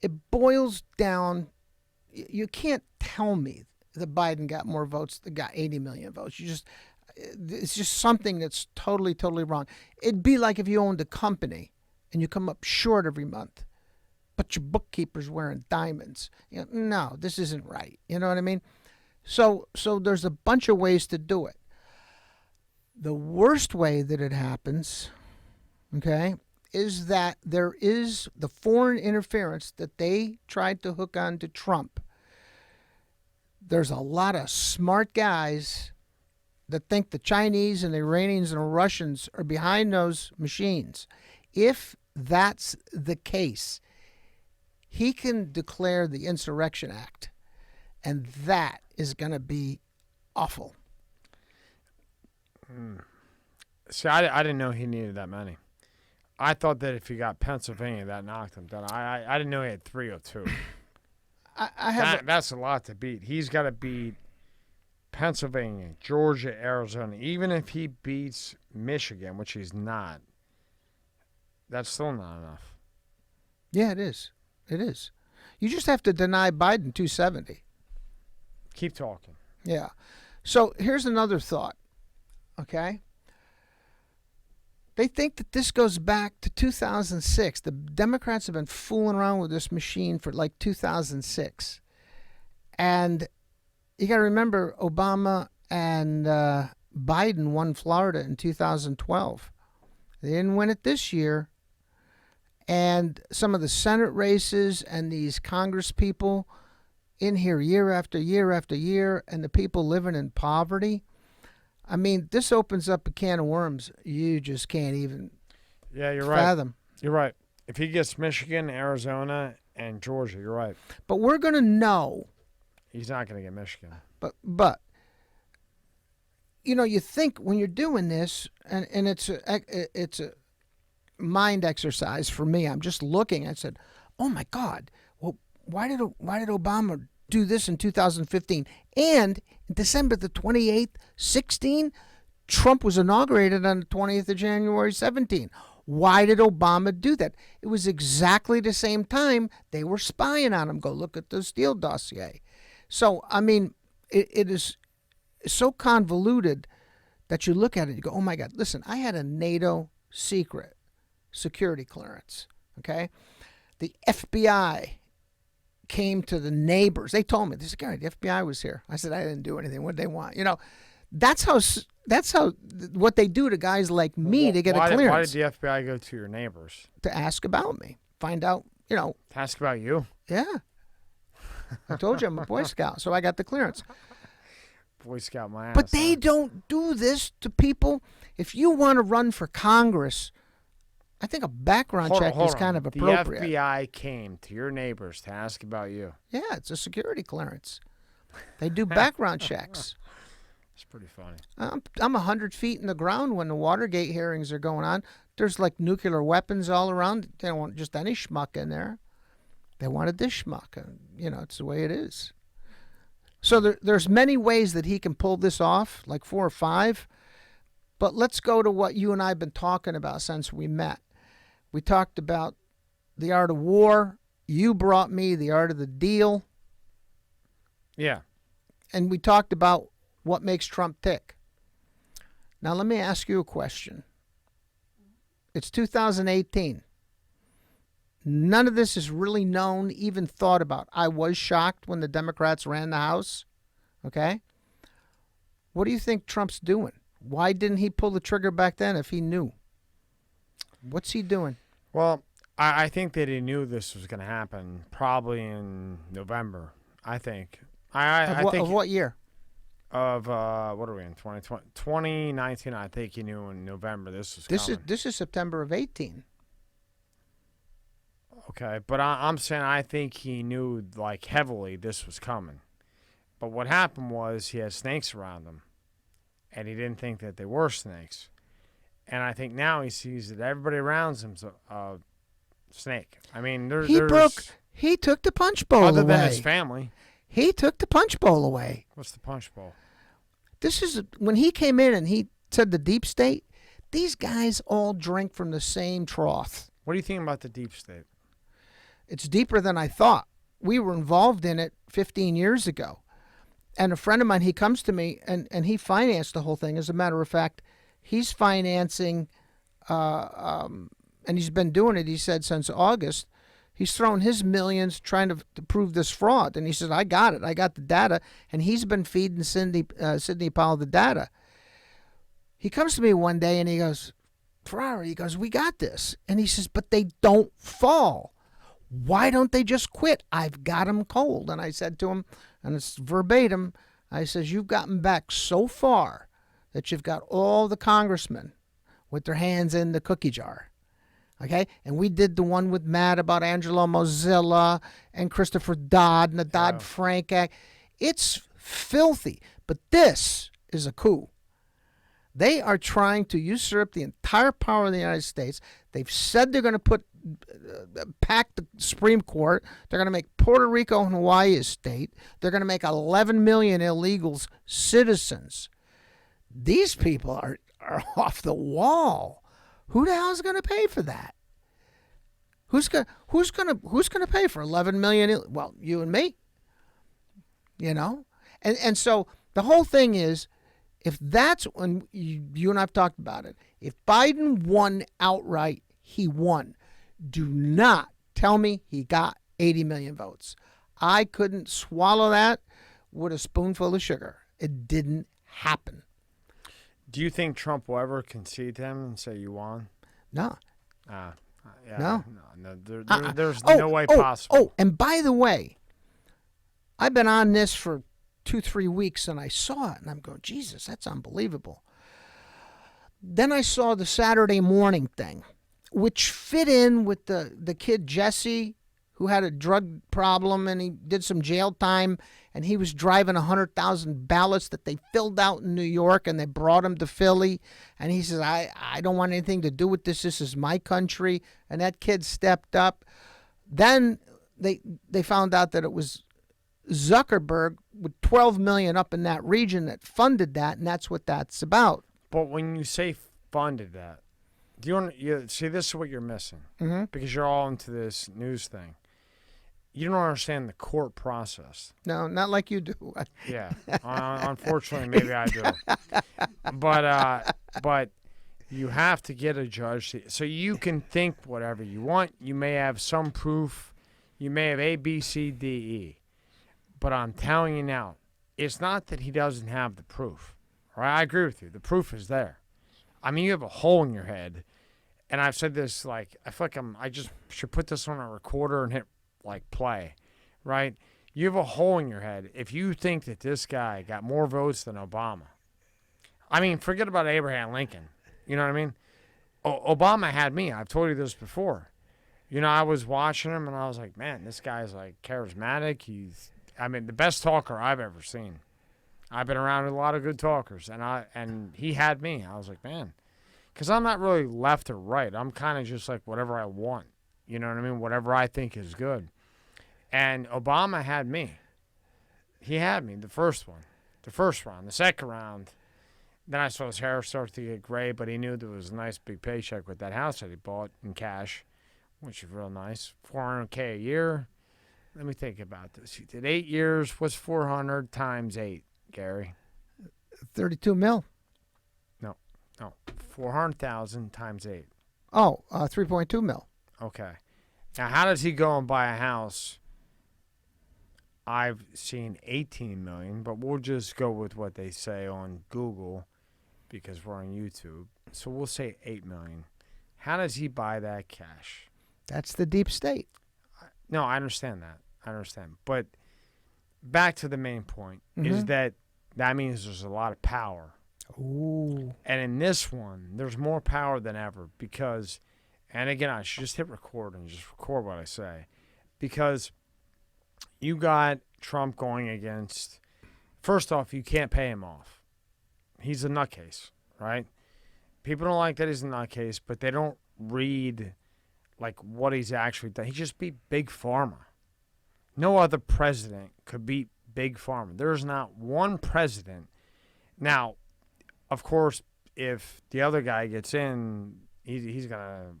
It boils down. You can't tell me that Biden got more votes, that got 80 million votes. It's just something that's totally, totally wrong. It'd be like if you owned a company and you come up short every month, but your bookkeeper's wearing diamonds. No, this isn't right. You know what I mean? So there's a bunch of ways to do it. The worst way that it happens, okay, is that there is the foreign interference that they tried to hook on to Trump. There's a lot of smart guys that think the Chinese and the Iranians and the Russians are behind those machines. If that's the case, he can declare the Insurrection Act, and that is going to be awful. See, I didn't know he needed that many. I thought that if he got Pennsylvania, that knocked him down. I didn't know he had 302. That's a lot to beat. He's got to beat Pennsylvania, Georgia, Arizona. Even if he beats Michigan, which he's not, that's still not enough. Yeah, it is. It is. You just have to deny Biden 270. Keep talking. Yeah. So here's another thought, okay? They think that this goes back to 2006. The Democrats have been fooling around with this machine for like 2006. And you got to remember, Obama and Biden won Florida in 2012. They didn't win it this year. And some of the Senate races and these Congress people in here year after year after year, and the people living in poverty. I mean, this opens up a can of worms you just can't even fathom. Right. You're right. If he gets Michigan, Arizona, and Georgia, you're right. But we're going to know. He's not going to get Michigan. But you think when you're doing this, and it's a mind exercise for me. I'm just looking. I said, "Oh my God! Well, why did Obama do this in 2015? And December the 28th, 16, Trump was inaugurated on the 20th of January, 17. Why did Obama do that? It was exactly the same time they were spying on him. Go look at the Steele dossier. So I mean, it is so convoluted that you look at it, you go, "Oh my God! Listen, I had a NATO secret security clearance, okay? The FBI came to the neighbors. They told me, they said, Gary, the FBI was here. I said, I didn't do anything. What did they want? You know, that's how what they do to guys like me to get a clearance. Why did the FBI go to your neighbors? To ask about me. Find out, you know. To ask about you? Yeah. I told you I'm a Boy Scout, so I got the clearance. Boy Scout my ass. But they don't do this to people. If you want to run for Congress, I think a background check is kind of appropriate. The FBI came to your neighbors to ask about you. Yeah, it's a security clearance. They do background checks. It's pretty funny. I'm 100 feet in the ground when the Watergate hearings are going on. There's like nuclear weapons all around. They don't want just any schmuck in there. They wanted this schmuck. You know, it's the way it is. So there's many ways that he can pull this off, like 4 or 5. But let's go to what you and I have been talking about since we met. We talked about the art of war. You brought me the art of the deal. Yeah. And we talked about what makes Trump tick. Now, let me ask you a question. It's 2018. None of this is really known, even thought about. I was shocked when the Democrats ran the House. Okay? What do you think Trump's doing? Why didn't he pull the trigger back then if he knew? What's he doing? Well, I think that he knew this was going to happen probably in November, I think. I think of what year? Of, what are we in, 2020? 2019, I think he knew in November this was coming. This is September of 18. Okay, but I'm saying I think he knew, like, heavily this was coming. But what happened was he had snakes around him, and he didn't think that they were snakes. And I think now he sees that everybody around him's a snake. I mean, He took the punch bowl other away. than his family. He took the punch bowl away. What's the punch bowl? This is when he came in and he said the deep state. These guys all drink from the same trough. What do you think about the deep state? It's deeper than I thought. We were involved in it 15 years ago. And a friend of mine, he comes to me, and he financed the whole thing. As a matter of fact, he's financing, and he's been doing it, he said, since August. He's thrown his millions trying to prove this fraud. And he says, I got it. I got the data. And he's been feeding Sidney Powell the data. He comes to me one day, and he goes, Ferrara, he goes, we got this. And he says, but they don't fall. Why don't they just quit? I've got them cold. And I said to him, and it's verbatim, I says, you've gotten back so far that you've got all the congressmen with their hands in the cookie jar. Okay? And we did the one with Matt about Angelo Mozilla and Christopher Dodd and the Dodd-Frank Act. It's filthy. But this is a coup. They are trying to usurp the entire power of the United States. They've said they're going to pack the Supreme Court. They're going to make Puerto Rico and Hawaii a state. They're going to make 11 million illegals citizens. These people are off the wall. Who the hell is going to pay for that? Who's going to pay for 11 million? Well, you and me. You know? And so the whole thing is, if that's when you and I've talked about it, if Biden won outright, he won. Do not tell me he got 80 million votes. I couldn't swallow that with a spoonful of sugar. It didn't happen. Do you think Trump will ever concede to him and say you won? No. Yeah, no. There's no way possible. Oh, and by the way, I've been on this for 2-3 weeks, and I saw it, and I'm going, Jesus, that's unbelievable. Then I saw the Saturday morning thing, which fit in with the kid Jesse, who had a drug problem, and he did some jail time, and he was driving 100,000 ballots that they filled out in New York, and they brought him to Philly, and he says, I don't want anything to do with this. This is my country. And that kid stepped up. Then they found out that it was Zuckerberg with 12 million up in that region that funded that, and that's what that's about. But when you say funded that, do you see, this is what you're missing, because you're all into this news thing. You don't understand the court process. No, not like you do. Yeah, unfortunately, maybe I do. But you have to get a judge, so you can think whatever you want. You may have some proof. You may have A, B, C, D, E. But I'm telling you now, it's not that he doesn't have the proof. All right, I agree with you. The proof is there. I mean, you have a hole in your head. And I've said this, like, I feel like I just should put this on a recorder and hit, like, play, right? You have a hole in your head if you think that this guy got more votes than Obama. I mean, forget about Abraham Lincoln. You know what I mean? Obama had me. I've told you this before. You know, I was watching him, and I was like, man, this guy's, like, charismatic. I mean, the best talker I've ever seen. I've been around a lot of good talkers, and he had me. I was like, man. Because I'm not really left or right. I'm kind of just like whatever I want. You know what I mean? Whatever I think is good. And Obama had me. He had me, the first one. The first round. The second round, then I saw his hair start to get gray, but he knew there was a nice big paycheck with that house that he bought in cash, which is real nice. $400K a year. Let me think about this. He did 8 years. What's 400 times 8, Gary? 32 mil. No, 400,000 times 8. Oh, 3.2 mil. Okay. Now, how does he go and buy a house? I've seen 18 million, but we'll just go with what they say on Google because we're on YouTube. So we'll say 8 million. How does he buy that cash? That's the deep state. No, I understand that. I understand. But back to the main point is that means there's a lot of power. Ooh. And in this one, there's more power than ever because, and again, I should just hit record and just record what I say, because you got Trump going against, first off, you can't pay him off. He's a nutcase, right? People don't like that he's a nutcase, but they don't read like what he's actually done. He just beat Big Pharma. No other president could beat Big Pharma. There's not one president. Now, of course, if the other guy gets in, he's gonna,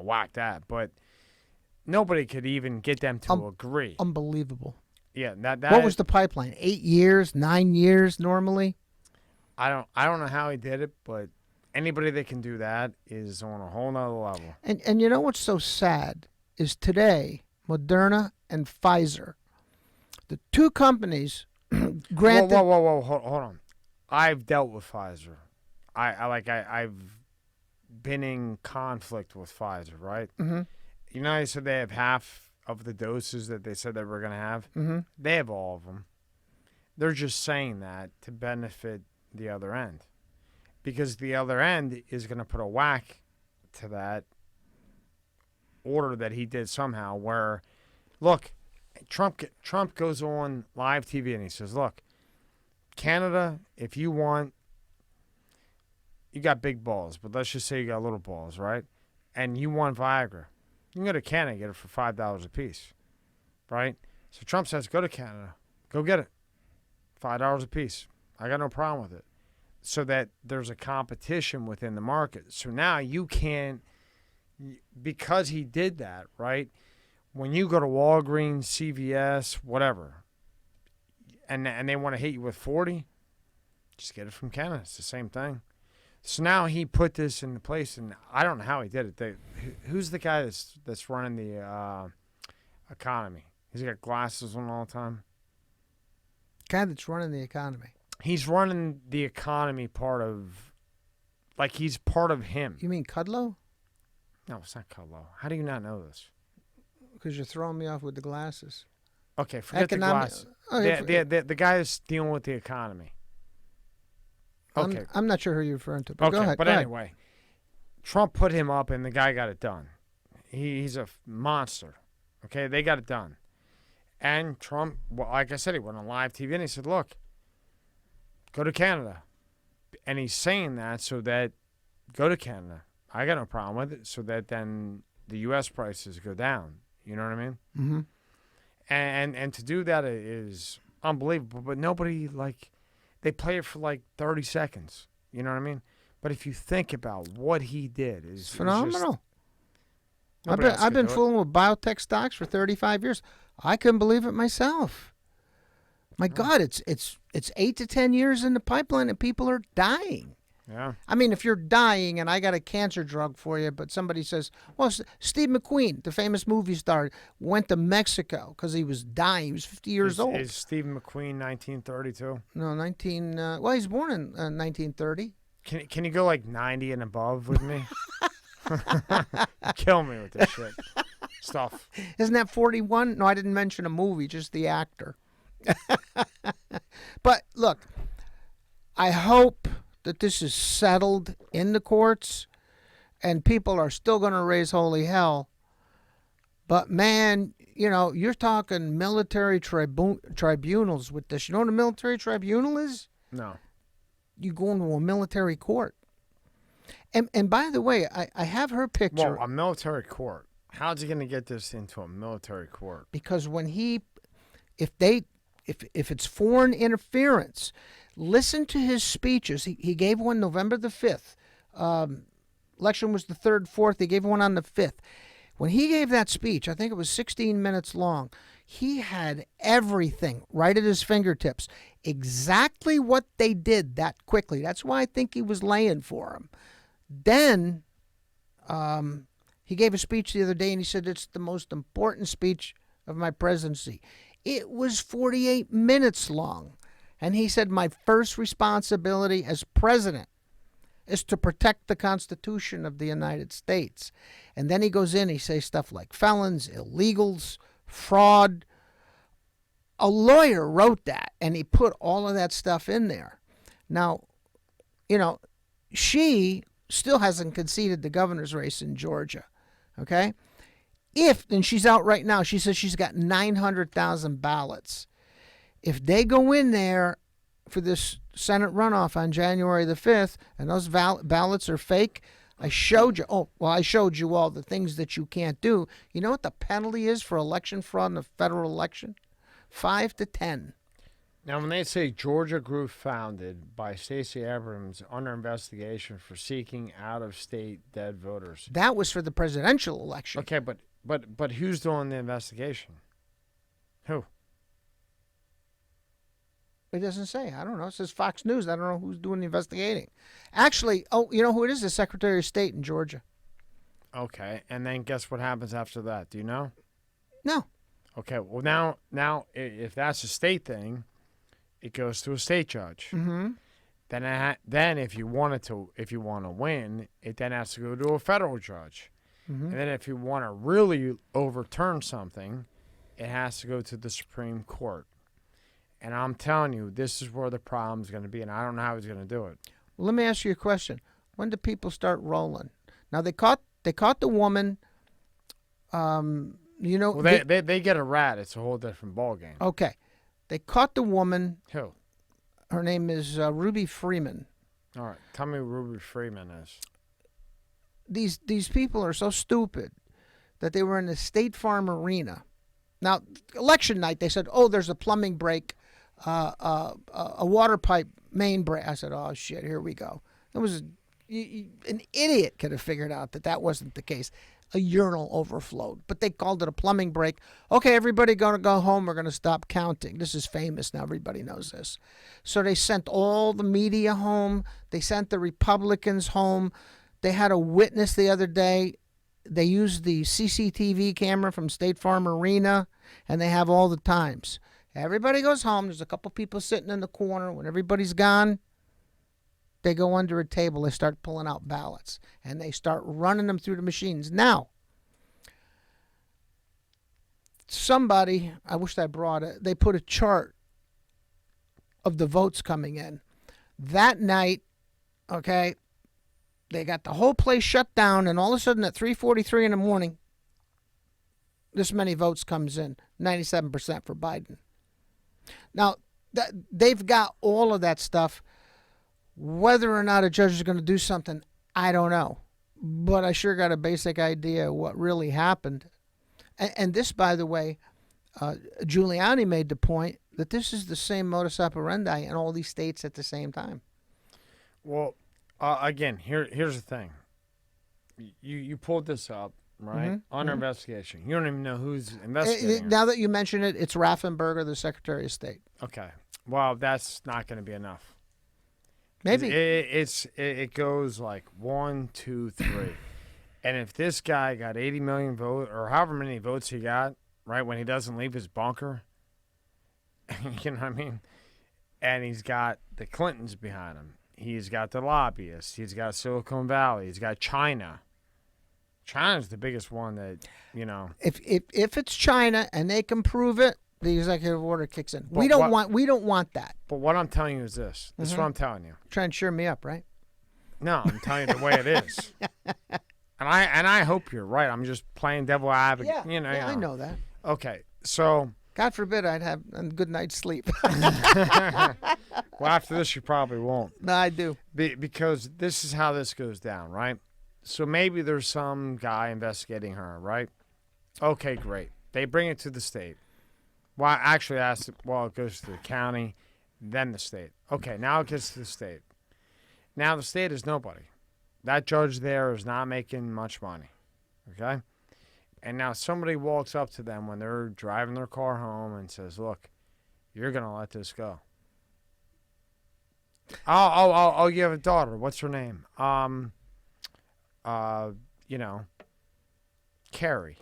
whack that. But nobody could even get them to agree. Unbelievable. Yeah, that. What was the pipeline? 8 years, 9 years normally. I don't know how he did it, but anybody that can do that is on a whole nother level. And you know what's so sad is today, Moderna and Pfizer, the two companies, granted. Whoa, hold on. I've dealt with Pfizer. I've been in conflict with Pfizer, right? Mm-hmm. You know, they said they have half of the doses that they said they were going to have. Mm-hmm. They have all of them. They're just saying that to benefit the other end, because the other end is going to put a whack to that order that he did somehow. Where, look, Trump goes on live TV and he says, look, Canada, if you want, you got big balls, but let's just say you got little balls, right? And you want Viagra. You can go to Canada and get it for $5 a piece, right? So Trump says, go to Canada. Go get it. $5 a piece. I got no problem with it. So that there's a competition within the market. So now you can't, because he did that, right? When you go to Walgreens, CVS, whatever, and they want to hit you with 40, just get it from Canada. It's the same thing. So now he put this into place, and I don't know how he did it. Who's the guy that's running the economy? He's got glasses on all the time. Guy that's running the economy. He's running the economy part of, like he's part of him. You mean Kudlow? No, it's not Kudlow. How do you not know this? Because you're throwing me off with the glasses. Okay, forget the glasses. The guy that's dealing with the economy. Okay. I'm not sure who you're referring to, but okay, go ahead. But anyway, Trump put him up, and the guy got it done. He's a monster. Okay, they got it done. And Trump, well, like I said, he went on live TV, and he said, look, go to Canada. And he's saying that so that, go to Canada. I got no problem with it, so that then the U.S. prices go down. You know what I mean? Mm-hmm. And to do that is unbelievable. But nobody, like, they play it for like 30 seconds. You know what I mean? But if you think about what he did, it's phenomenal. I've been fooling with biotech stocks for 35 years. I couldn't believe it myself. My God, it's 8 to 10 years in the pipeline and people are dying. Yeah. I mean, if you're dying and I got a cancer drug for you, but somebody says, well, Steve McQueen, the famous movie star, went to Mexico because he was dying. He was 50 years old. Is Stephen McQueen 1932? No, well, he's born in 1930. Can you go like 90 and above with me? Kill me with this shit stuff. Isn't that 41? No, I didn't mention a movie, just the actor. But look, I hope that this is settled in the courts and people are still going to raise holy hell. But man, you know, you're talking military tribunals with this. You know what a military tribunal is? No. You go into a military court. And by the way, I have her picture. Well, a military court. How's he going to get this into a military court? Because when if it's foreign interference, listen to his speeches. He gave one November the 5th. Election was the 3rd, 4th. He gave one on the 5th. When he gave that speech, I think it was 16 minutes long, he had everything right at his fingertips. Exactly what they did that quickly. That's why I think he was laying for him. Then he gave a speech the other day, and he said, it's the most important speech of my presidency. It was 48 minutes long. And he said, my first responsibility as president is to protect the Constitution of the United States. And then he goes in, he says stuff like felons, illegals, fraud. A lawyer wrote that, and he put all of that stuff in there. Now, you know, she still hasn't conceded the governor's race in Georgia, okay? And she's out right now, she says she's got 900,000 ballots. If they go in there for this Senate runoff on January the 5th, and those ballots are fake, I showed you all the things that you can't do. You know what the penalty is for election fraud in a federal election? 5 to 10. Now, when they say Georgia group founded by Stacey Abrams under investigation for seeking out-of-state dead voters. That was for the presidential election. Okay, but who's doing the investigation? Who? It doesn't say. I don't know. It says Fox News. I don't know who's doing the investigating. Actually, you know who it is? The Secretary of State in Georgia. Okay, and then guess what happens after that? Do you know? No. Okay, well now if that's a state thing, it goes to a state judge. Mm-hmm. Then if you want to win, it then has to go to a federal judge. Mm-hmm. And then if you want to really overturn something, it has to go to the Supreme Court. And I'm telling you, this is where the problem's going to be, and I don't know how he's going to do it. Well, let me ask you a question. When do people start rolling? Now, they caught the woman. You know, well, they get a rat. It's a whole different ballgame. Okay. They caught the woman. Who? Her name is Ruby Freeman. All right. Tell me who Ruby Freeman is. These people are so stupid that they were in the State Farm Arena. Now, election night, they said, oh, there's a plumbing break, a water pipe main break. I said, oh, shit, here we go. It was an idiot could have figured out that wasn't the case. A urinal overflowed, but they called it a plumbing break. Okay, everybody going to go home. We're going to stop counting. This is famous now. Everybody knows this. So they sent all the media home. They sent the Republicans home. They had a witness the other day. They used the CCTV camera from State Farm Arena, and they have all the times. Everybody goes home. There's a couple people sitting in the corner. When everybody's gone, they go under a table. They start pulling out ballots, and they start running them through the machines. Now, somebody, I wish I brought it, they put a chart of the votes coming in. That night, okay, they got the whole place shut down, and all of a sudden at 3:43 in the morning, this many votes comes in, 97% for Biden. Now, they've got all of that stuff. Whether or not a judge is going to do something, I don't know. But I sure got a basic idea of what really happened. And this, by the way, Giuliani made the point that this is the same modus operandi in all these states at the same time. Well, again, here's the thing. You pulled this up, right? Mm-hmm. Under investigation. You don't even know who's investigating. Now that you mention it, it's Raffensperger, the Secretary of State. Okay. Well, that's not going to be enough. Maybe. It goes like 1, 2, 3. And if this guy got 80 million votes, or however many votes he got, right, when he doesn't leave his bunker, you know what I mean? And he's got the Clintons behind him. He's got the lobbyists. He's got Silicon Valley. He's got China. China's the biggest one that, you know. If it's China and they can prove it, the executive order kicks in. But We don't want that. But what I'm telling you is this. This is what I'm telling you. Try and cheer me up, right? No, I'm telling you the way it is. And I hope you're right. I'm just playing devil advocate. Yeah, You know. I know that. Okay, so. God forbid I'd have a good night's sleep. Well, after this, you probably won't. No, I do. Because this is how this goes down, right? So maybe there's some guy investigating her, right? Okay, great. They bring it to the state. Well, actually, it goes to the county, then the state. Okay, now it gets to the state. Now the state is nobody. That judge there is not making much money, okay? And now somebody walks up to them when they're driving their car home and says, look, you're going to let this go. Oh, you have a daughter. What's her name? Carrie.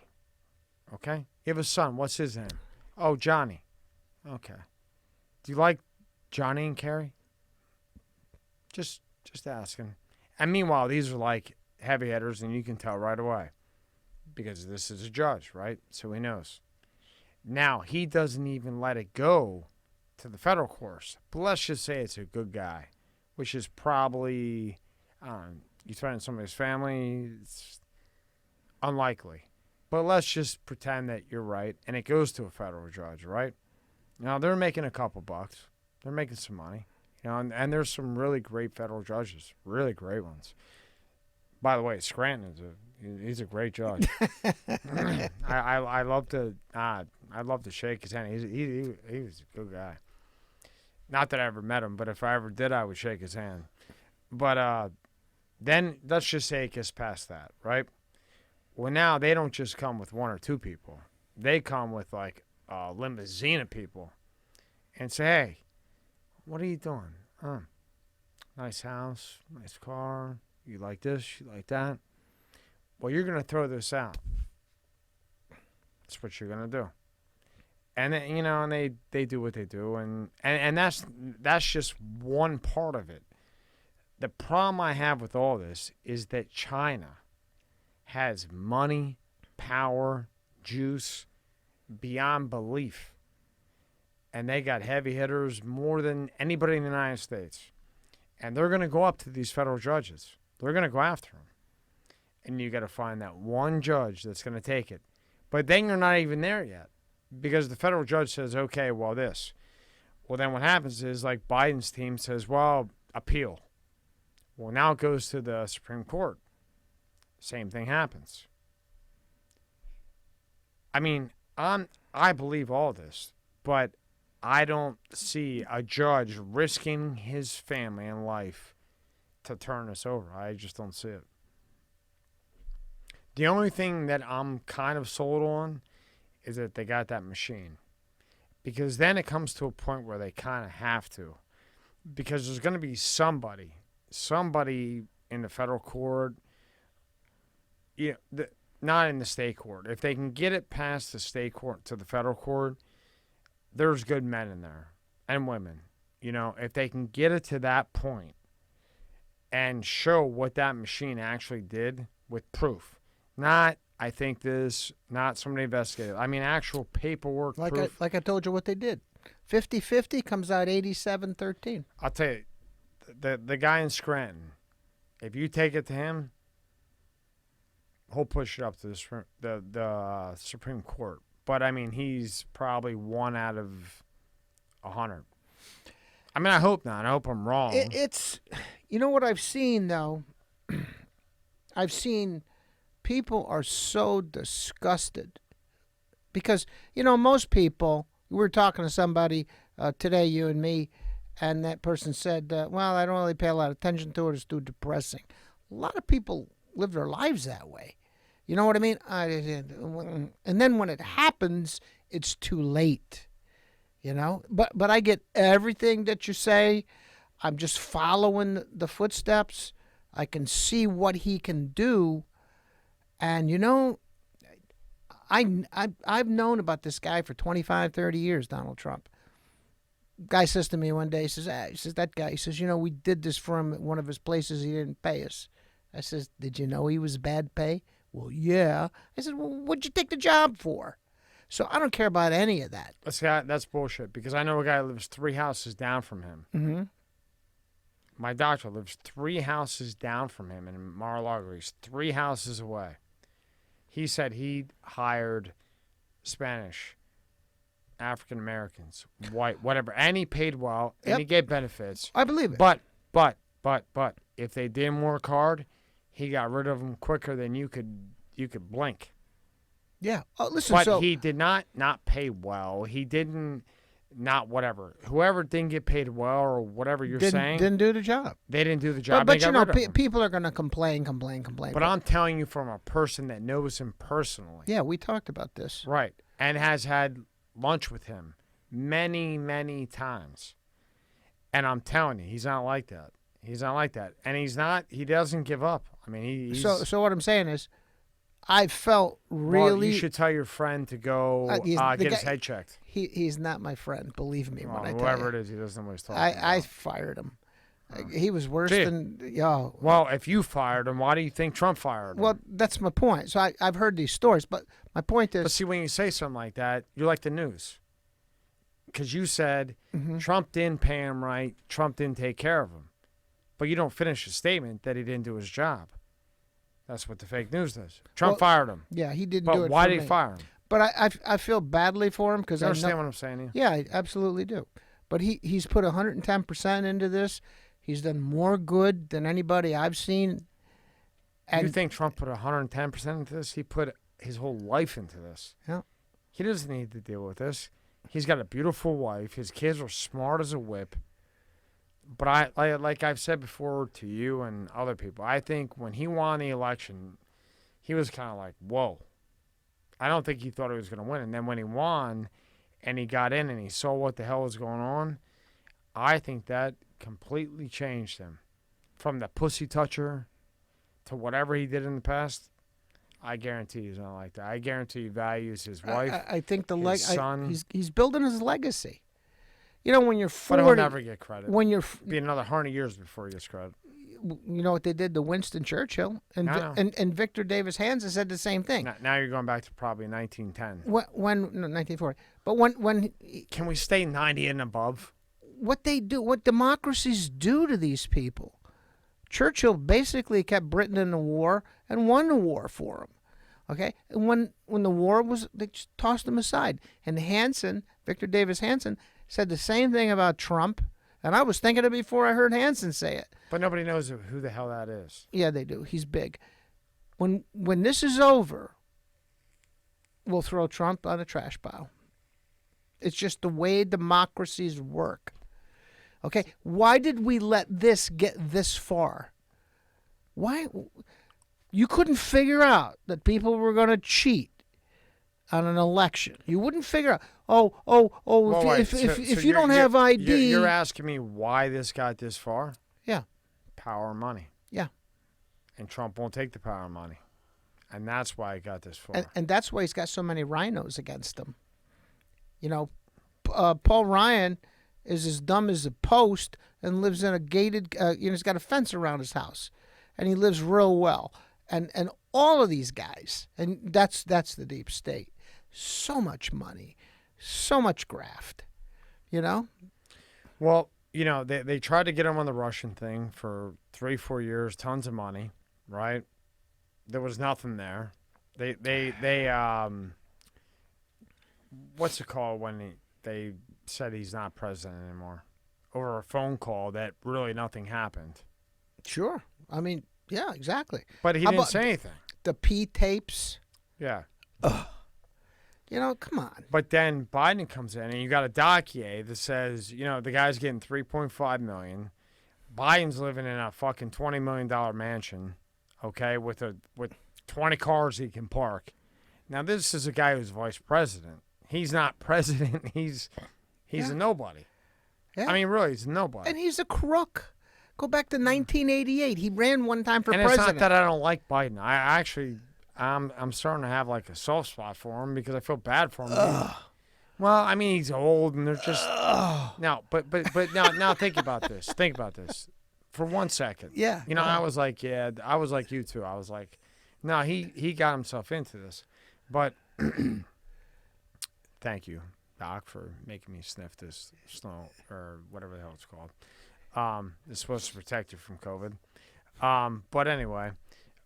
Okay? You have a son. What's his name? Oh, Johnny. Okay. Do you like Johnny and Carrie? Just asking. And meanwhile, these are like heavy hitters, and you can tell right away. Because this is a judge, right? So he knows. Now, he doesn't even let it go to the federal courts. But let's just say it's a good guy, which is probably, you threaten somebody's family, it's unlikely. But let's just pretend that you're right, and it goes to a federal judge, right? Now, they're making a couple bucks. They're making some money. You know, and there's some really great federal judges, really great ones. By the way, Scranton he's a great judge. I love to shake his hand. He was a good guy. Not that I ever met him, but if I ever did, I would shake his hand. But then let's just say it gets past that, right? Well, now they don't just come with 1 or 2 people. They come with like a limousine of people and say, hey, what are you doing? Nice house, nice car. You like this, you like that. Well, you're going to throw this out. That's what you're going to do. And then, and they do what they do, and that's just one part of it. The problem I have with all this is that China has money, power, juice beyond belief. And they got heavy hitters more than anybody in the United States. And they're going to go up to these federal judges. They're going to go after them. And you got to find that one judge that's going to take it. But then you're not even there yet. Because the federal judge says, okay, well, this. Well, then what happens is, like, Biden's team says, well, appeal. Well, now it goes to the Supreme Court. Same thing happens. I mean, I believe all this, but I don't see a judge risking his family and life to turn this over. I just don't see it. The only thing that I'm kind of sold on is that they got that machine. Because then it comes to a point where they kind of have to. Because there's going to be somebody in the federal court, not in the state court. If they can get it past the state court to the federal court, there's good men in there and women. If they can get it to that point and show what that machine actually did with proof. Not, I think this, not somebody investigated. I mean, actual paperwork, proof. Like I told you what they did. 50-50 comes out 87-13. I'll tell you, the guy in Scranton, if you take it to him, he'll push it up to the Supreme Court. But, I mean, he's probably 1 out of 100. I mean, I hope not. I hope I'm wrong. It's, what I've seen, though? I've seen people are so disgusted because, most people, we were talking to somebody today, you and me, and that person said, well, I don't really pay a lot of attention to it. It's too depressing. A lot of people live their lives that way. You know what I mean? And then when it happens, it's too late. But I get everything that you say. I'm just following the footsteps. I can see what he can do. And, I've known about this guy for 25, 30 years, Donald Trump. Guy says to me one day, he says, that guy, he says, we did this for him at one of his places. He didn't pay us. I says, did you know he was bad pay? Well, yeah. I said, well, what'd you take the job for? So I don't care about any of that. That's bullshit, because I know a guy who lives 3 houses down from him. Mm-hmm. My doctor lives 3 houses down from him in Mar-a-Lago. He's 3 houses away. He said he hired Spanish, African Americans, white, whatever, and he paid well, and he gave benefits. I believe it. But, if they didn't work hard, he got rid of them quicker than you could blink. Yeah. Oh, listen. But he did not pay well. He didn't. Not whatever. Whoever didn't get paid well or whatever you're saying. Didn't do the job. They didn't do the job. But people are going to complain. But I'm telling you from a person that knows him personally. Yeah, we talked about this. Right. And has had lunch with him many, many times. And I'm telling you, he's not like that. He's not like that. And he doesn't give up. I mean, he's... So what I'm saying is, I felt really... Well, you should tell your friend to go get his head checked. He's not my friend, believe me when I tell you. Whoever it is, he doesn't know what he's talking about. I fired him. He was worse than... Well, if you fired him, why do you think Trump fired him? Well, that's my point. So I've heard these stories, but my point is... But see, when you say something like that, you're like the news. Because you said Trump didn't pay him right, Trump didn't take care of him. But you don't finish the statement that he didn't do his job. That's what the fake news does. Trump fired him. Yeah, he didn't do it. But why did he fire him? But I feel badly for him because I understand what I'm saying to you? Yeah, I absolutely do. But he's put 110% into this. He's done more good than anybody I've seen. And you think Trump put 110% into this? He put his whole life into this. Yeah. He doesn't need to deal with this. He's got a beautiful wife. His kids are smart as a whip. But like I've said before to you and other people, I think when he won the election, he was kind of like, whoa. I don't think he thought he was going to win. And then when he won and he got in and he saw what the hell was going on, I think that completely changed him. From the pussy toucher to whatever he did in the past, I guarantee he's not like that. I guarantee he values his wife, I think his son. He's building his legacy. When you're 40... But he'll never get credit. When be another 100 years before he gets credit. You know what they did to Winston Churchill? And Victor Davis Hanson said the same thing. Now you're going back to probably 1910. 1940. But when... Can we stay 90 and above? What democracies do to these people. Churchill basically kept Britain in the war and won the war for him. Okay? And when the war was... They just tossed him aside. And Victor Davis Hanson... said the same thing about Trump, and I was thinking it before I heard Hansen say it. But nobody knows who the hell that is. Yeah, they do. He's big. When this is over, we'll throw Trump on a trash pile. It's just the way democracies work. Okay? Why did we let this get this far? Why? You couldn't figure out that people were going to cheat on an election. You wouldn't figure out, if you don't have ID... You're asking me why this got this far? Yeah. Power and money. Yeah. And Trump won't take the power and money. And that's why it got this far. And that's why he's got so many rhinos against him. Paul Ryan is as dumb as a post and lives in a gated... he's got a fence around his house. And he lives real well. And all of these guys, and that's the deep state. So much money, so much graft, Well, they tried to get him on the Russian thing for 3-4 years, tons of money, right? There was nothing there. They what's it called when they said he's not president anymore? Over a phone call that really nothing happened. Sure. I mean, yeah, exactly. But he didn't say anything. The P tapes. Yeah. Ugh. Come on. But then Biden comes in, and you got a dossier that says, the guy's getting $3.5 million. Biden's living in a fucking $20 million mansion, okay, with 20 cars he can park. Now, this is a guy who's vice president. He's not president. He's a nobody. Yeah. I mean, really, he's nobody. And he's a crook. Go back to 1988. He ran one time for and president. it's not that I don't like Biden. I actually, I'm starting to have like a soft spot for him because I feel bad for him. Well, I mean, he's old, and they're just no. But now think about this. Think about this for 1 second. Yeah. You know, I was like you too. I was like, no, he got himself into this, but thank you, Doc, for making me sniff this snow or whatever the hell it's called. It's supposed to protect you from COVID. But anyway,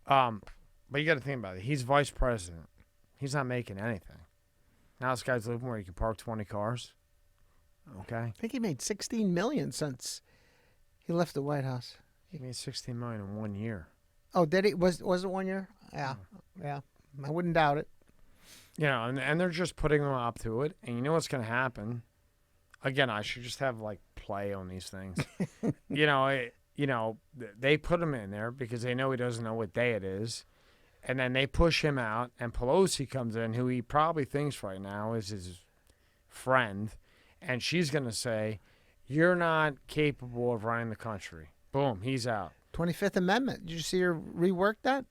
but you got to think about it. He's vice president. He's not making anything. Now this guy's living where you can park 20 cars. Okay. I think he made $16 million since he left the White House. He made $16 million in 1 year. Oh, did he? Was it 1 year? Yeah. Yeah. I wouldn't doubt it. You know, and they're just putting them up to it. And you know what's going to happen? Again, I should just have like play on these things. They put him in there because they know he doesn't know what day it is. And then they push him out, and Pelosi comes in, who he probably thinks right now is his friend, and she's going to say, you're not capable of running the country. Boom, he's out. 25th Amendment. Did you see her rework that?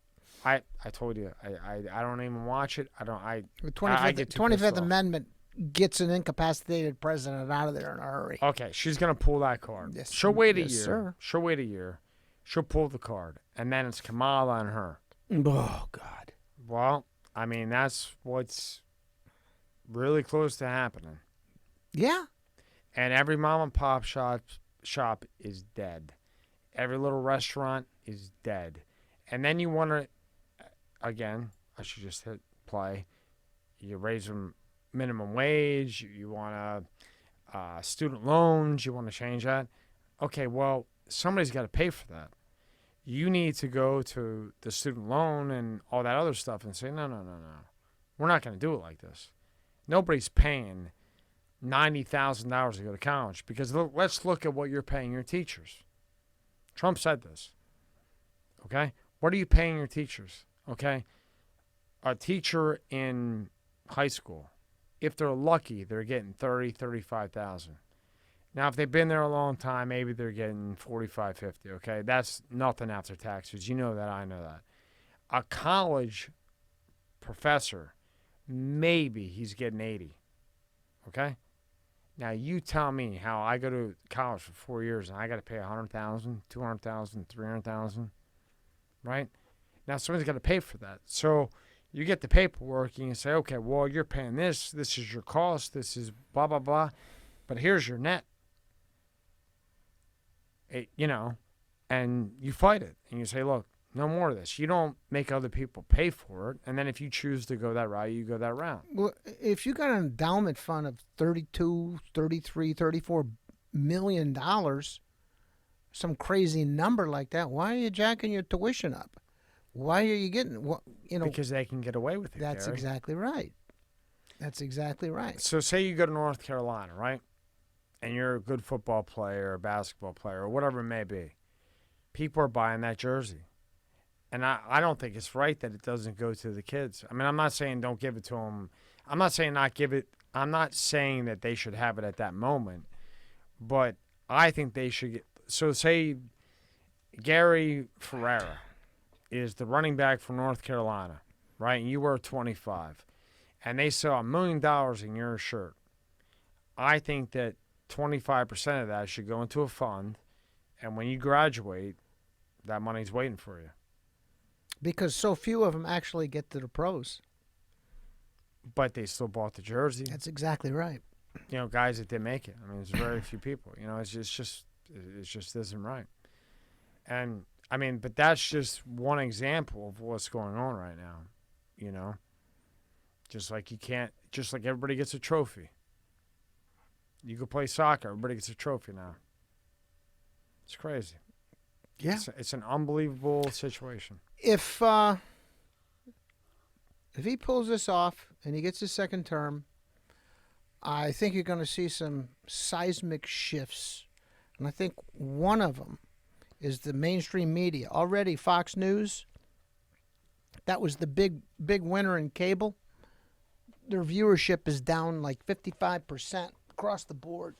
I told you, I don't even watch it. The I 25th, get too 25th pissed off. Amendment gets an incapacitated president out of there in a hurry. Okay, she's going to pull that card. Yes, She'll wait a yes, year. sir. She'll wait a year. She'll pull the card, and then it's Kamala and her. Oh, God. Well, I mean, that's what's really close to happening. Yeah. And every mom and pop shop is dead. Every little restaurant is dead. And then you want to, again, I should just hit play. You raise them minimum wage. You want student loans. You want to change that. Okay, well, somebody's got to pay for that. You need to go to the student loan and all that other stuff and say, no. We're not going to do it like this. Nobody's paying $90,000 to go to college because let's look at what you're paying your teachers. Trump said this. Okay? What are you paying your teachers? Okay? A teacher in high school, if they're lucky, they're getting $30,000, $35,000. Now, if they've been there a long time, maybe they're getting $45,000, $50,000, okay? That's nothing after taxes. You know that. I know that. A college professor, maybe he's getting $80,000, okay? Now, you tell me how I go to college for 4 years and I got to pay $100,000, $200,000, $300,000, right? Now, somebody's got to pay for that. So you get the paperwork and you say, okay, well, you're paying this. This is your cost. This is blah, blah, blah. But here's your net. And you fight it. And you say, look, no more of this. You don't make other people pay for it. And then if you choose to go that route, you go that route. Well, if you got an endowment fund of $32, $33, $34 million, some crazy number like that, why are you jacking your tuition up? Why are you getting, Because they can get away with it, That's Gary. exactly right. That's exactly right. So say you go to North Carolina, right? And you're a good football player or basketball player or whatever it may be. People are buying that jersey. And I don't think it's right that it doesn't go to the kids. I mean, I'm not saying don't give it to them. I'm not saying not give it. I'm not saying that they should have it at that moment. But I think they should get. So say Gary Ferrara is the running back from North Carolina, right? And you were 25. And they sell $1 million in your shirt. I think that 25% of that should go into a fund. And when you graduate, that money's waiting for you. Because so few of them actually get to the pros. But they still bought the jersey. That's exactly right. Guys that didn't make it. I mean, there's very few people. It just isn't right. And I mean, but that's just one example of what's going on right now. Just like everybody gets a trophy. You go play soccer, everybody gets a trophy now. It's crazy. Yeah. It's an unbelievable situation. If he pulls this off and he gets his second term, I think you're going to see some seismic shifts. And I think one of them is the mainstream media. Already Fox News, that was the big winner in cable. Their viewership is down like 55% across the board.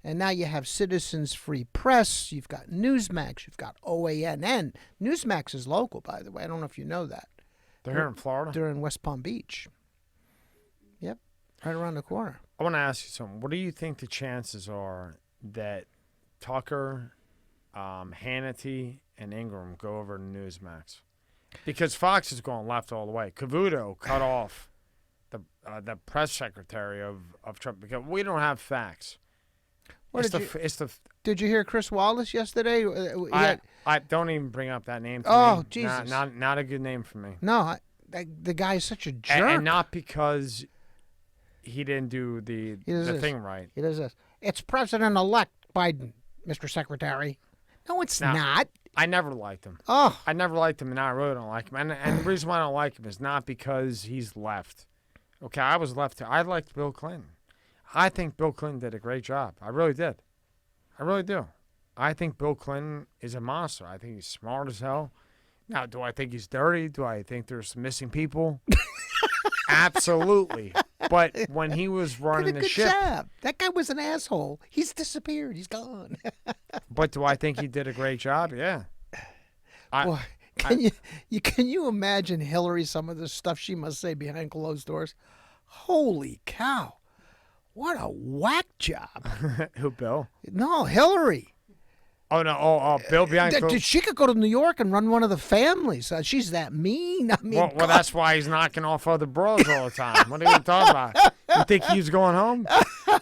And now you have Citizens Free Press. You've got Newsmax. You've got OANN. Newsmax is local, by the way. I don't know if you know that. They're here in Florida? They're in West Palm Beach. Yep, right around the corner. I want to ask you something. What do you think the chances are that Tucker, Hannity, and Ingram go over to Newsmax? Because Fox is going left all the way. Cavuto cut off the press secretary of Trump because we don't have facts. Did you hear Chris Wallace yesterday? I don't even bring up that name. Jesus! Not a good name for me. No, the guy is such a jerk. And not because he didn't do the thing right. He does this. It's President-elect Biden, Mr. Secretary. No, it's not. I never liked him. Oh, I never liked him, and now I really don't like him. And the reason why I don't like him is not because he's left. Okay, I was left. I liked Bill Clinton. I think Bill Clinton did a great job. I really did. I really do. I think Bill Clinton is a monster. I think he's smart as hell. Now, do I think he's dirty? Do I think there's some missing people? Absolutely. But when he was running the ship, job. That guy was an asshole. He's disappeared. He's gone. But do I think he did a great job? Yeah. Boy, can you imagine Hillary? Some of the stuff she must say behind closed doors. Holy cow! What a whack job. Who, Bill? No, Hillary. Oh, no. Oh, Bill Bianco. She could go to New York and run one of the families. She's that mean. I mean, well, that's why he's knocking off other bros all the time. What are you talking about? You think he's going home?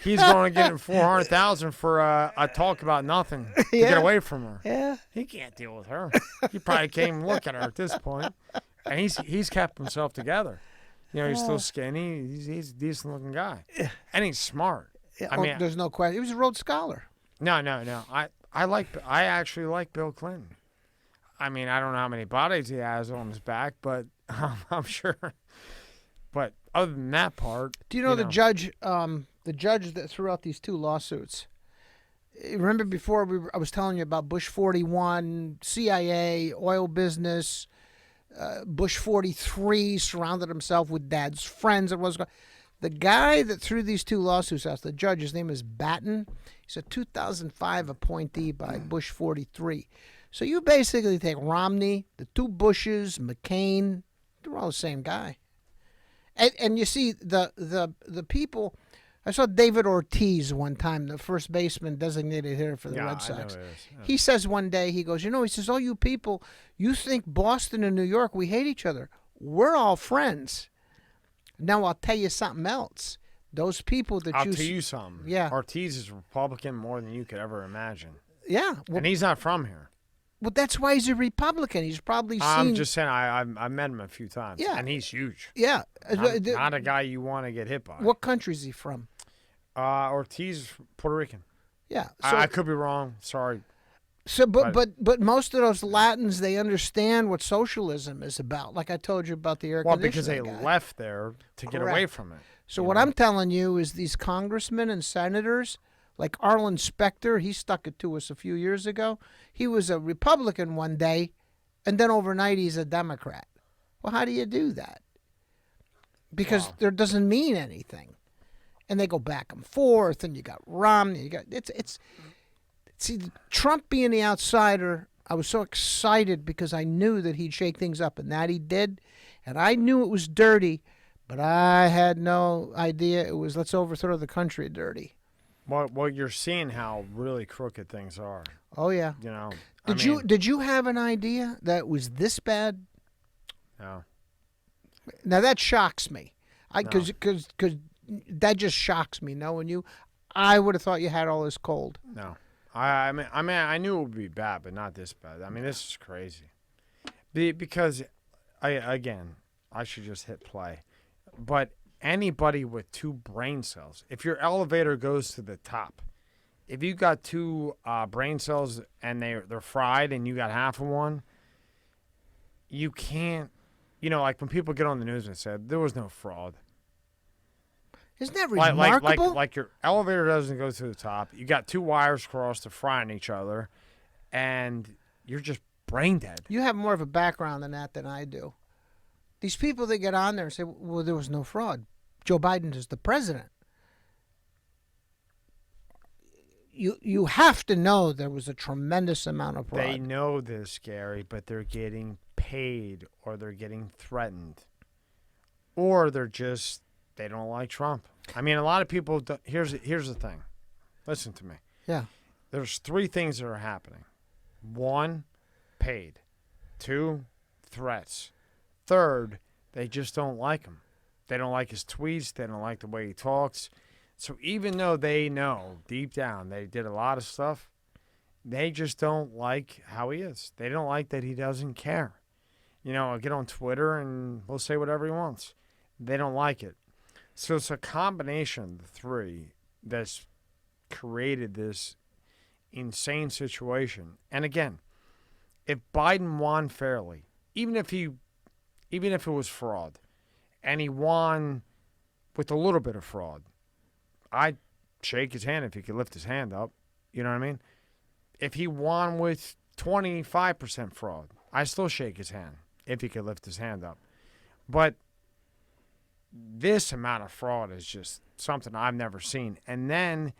He's going to get him $400,000 for a talk about nothing to get away from her. Yeah. He can't deal with her. He probably can't even look at her at this point. And he's kept himself together. You know, he's still skinny. He's a decent-looking guy. And he's smart. I mean, there's no question. He was a Rhodes Scholar. No. I actually like Bill Clinton. I mean, I don't know how many bodies he has on his back, but I'm sure. But other than that part, do you know the judge? The judge that threw out these two lawsuits. Remember before I was telling you about Bush 41, CIA, oil business. Bush 43 surrounded himself with Dad's friends. The guy that threw these two lawsuits out, the judge, his name is Batten. He's a 2005 appointee by Bush 43. So you basically take Romney, the two Bushes, McCain, they're all the same guy. And you see the people. I saw David Ortiz one time, the first baseman designated hitter for the Red Sox. He says one day, he goes, he says, oh, you people, you think Boston and New York, we hate each other. We're all friends. Now, I'll tell you something else. Those people that I'll tell you something. Yeah. Ortiz is Republican more than you could ever imagine. Yeah. Well, and he's not from here. Well, that's why he's a Republican. He's probably seen... I'm just saying, I met him a few times. Yeah. And he's huge. Yeah. Not a guy you want to get hit by. What country is he from? Ortiz, Puerto Rican. Yeah. So, I could be wrong. Sorry. So, but most of those Latins, they understand what socialism is about. Like I told you about the air conditioning. Well, because they left there to get away from it. So what I'm telling you is these congressmen and senators, like Arlen Specter, he stuck it to us a few years ago. He was a Republican one day, and then overnight he's a Democrat. Well, how do you do that? Because there doesn't mean anything. And they go back and forth, and you got Romney. You got see, Trump being the outsider, I was so excited because I knew that he'd shake things up, and that he did. And I knew it was dirty, but I had no idea it was let's overthrow the country dirty. Well, you're seeing how really crooked things are. Oh yeah. Did you have an idea that it was this bad? No. Now that shocks me. Because that just shocks me knowing you. I would have thought you had all this cold. No. I mean, I knew it would be bad, but not this bad. I mean, this is crazy. Because, I should just hit play. But anybody with two brain cells, if your elevator goes to the top, if you got two brain cells and they're fried and you got half of one, you can't, like when people get on the news and say there was no fraud. Isn't that remarkable? Like your elevator doesn't go to the top. You got two wires crossed to frying each other, and you're just brain dead. You have more of a background than I do. These people that get on there and say, well, there was no fraud. Joe Biden is the president. you have to know there was a tremendous amount of fraud. They know this, Gary, but they're getting paid or they're getting threatened or they don't like Trump. I mean, a lot of people, here's the thing. Listen to me. Yeah. There's 3 things that are happening. 1, paid. 2, threats. 3rd, they just don't like him. They don't like his tweets. They don't like the way he talks. So even though they know deep down they did a lot of stuff, they just don't like how he is. They don't like that he doesn't care. I'll get on Twitter and he'll say whatever he wants. They don't like it. So it's a combination of the 3 that's created this insane situation. And again, if Biden won fairly, even if it was fraud, and he won with a little bit of fraud, I'd shake his hand if he could lift his hand up. You know what I mean? If he won with 25% fraud, I still shake his hand if he could lift his hand up. But this amount of fraud is just something I've never seen. And then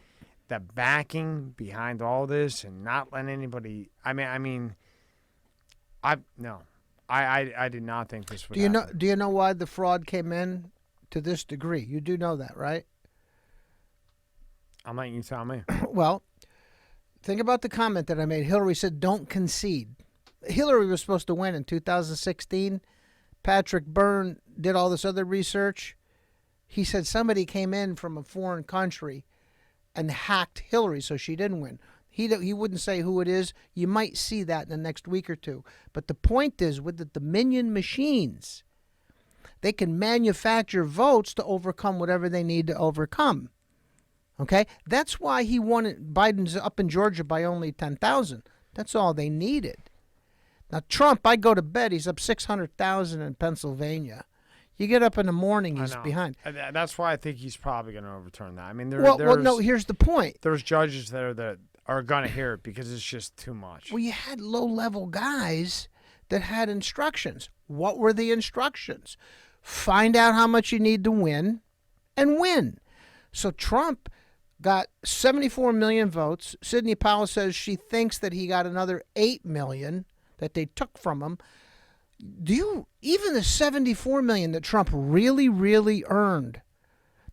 the backing behind all this and not letting anybody. I did not think this would happen. Do you know why the fraud came in to this degree? You do know that, right? I'm letting you tell me. Well, think about the comment that I made. Hillary said, "Don't concede." Hillary was supposed to win in 2016. Patrick Byrne did all this other research. He said somebody came in from a foreign country and hacked Hillary, so she didn't win. He wouldn't say who it is. You might see that in the next week or 2. But the point is, with the Dominion machines, they can manufacture votes to overcome whatever they need to overcome. Okay? That's why he won it. Biden's up in Georgia by only 10,000. That's all they needed. Now, Trump, I go to bed, he's up 600,000 in Pennsylvania. You get up in the morning, he's behind. That's why I think he's probably going to overturn that. I mean, no, here's the point. There's judges there that are going to hear it because it's just too much. Well, you had low-level guys that had instructions. What were the instructions? Find out how much you need to win and win. So Trump got 74 million votes. Sidney Powell says she thinks that he got another 8 million that they took from him. Even the 74 million that Trump really, really earned,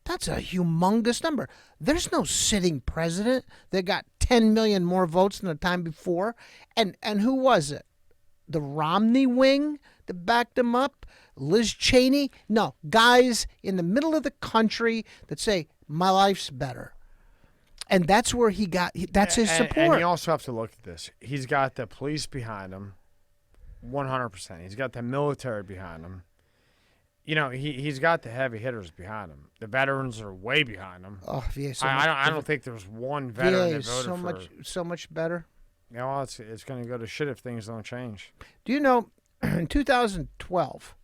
that's a humongous number. There's no sitting president that got 10 million more votes than the time before. And who was it? The Romney wing that backed him up? Liz Cheney? No, guys in the middle of the country that say, my life's better. And that's where that's his support. And you also have to look at this. He's got the police behind him, 100%. He's got the military behind him. He's got the heavy hitters behind him. The veterans are way behind him. Oh, VA, I don't think there's one veteran VA that voted so much better. Well, it's going to go to shit if things don't change. Do you know, in 2012,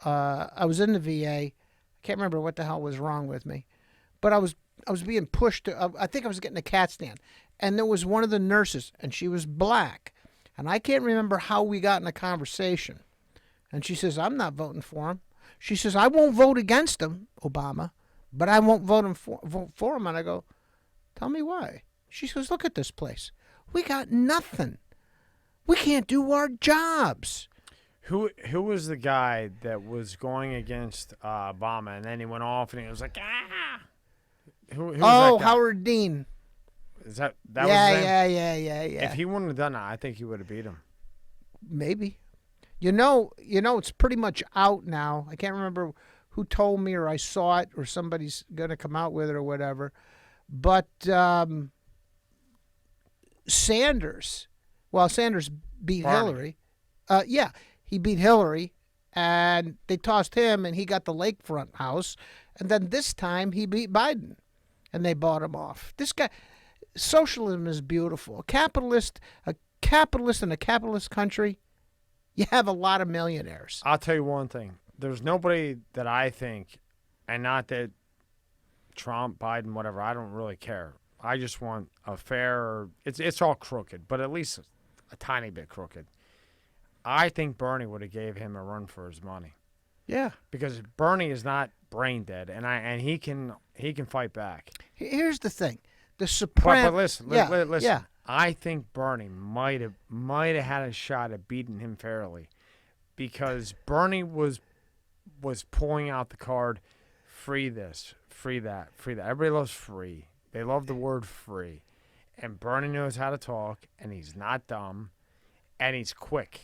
I was in the VA. I can't remember what the hell was wrong with me, but I was being pushed to. I think I was getting a CAT scan, and there was one of the nurses, and she was black, and I can't remember how we got in a conversation. And she says, I'm not voting for him. She says, I won't vote against him, Obama, but I won't vote for him. And I go, tell me why. She says, look at this place. We got nothing. We can't do our jobs. Who was the guy that was going against Obama, and then he went off and he was like, ah? Who was that guy? Howard Dean. Is that yeah, was his name? Yeah. If he wouldn't have done that, I think he would have beat him. Maybe. It's pretty much out now. I can't remember who told me or I saw it or somebody's going to come out with it or whatever. But Sanders beat Hillary. He beat Hillary, and they tossed him, and he got the lakefront house. And then this time he beat Biden, and they bought him off. This guy, socialism is beautiful. A capitalist in a capitalist country, you have a lot of millionaires. I'll tell you one thing. There's nobody that I think, and not that Trump, Biden, whatever, I don't really care. I just want a fair, it's all crooked, but at least a tiny bit crooked. I think Bernie would have gave him a run for his money. Yeah. Because Bernie is not brain dead, and he can fight back. Here's the thing. The Sopranos. But listen, yeah, listen. yeah. I think Bernie might have had a shot at beating him fairly, because Bernie was pulling out the card, free this, free that, free that. Everybody loves free. They love the word free. And Bernie knows how to talk, and he's not dumb, and he's quick.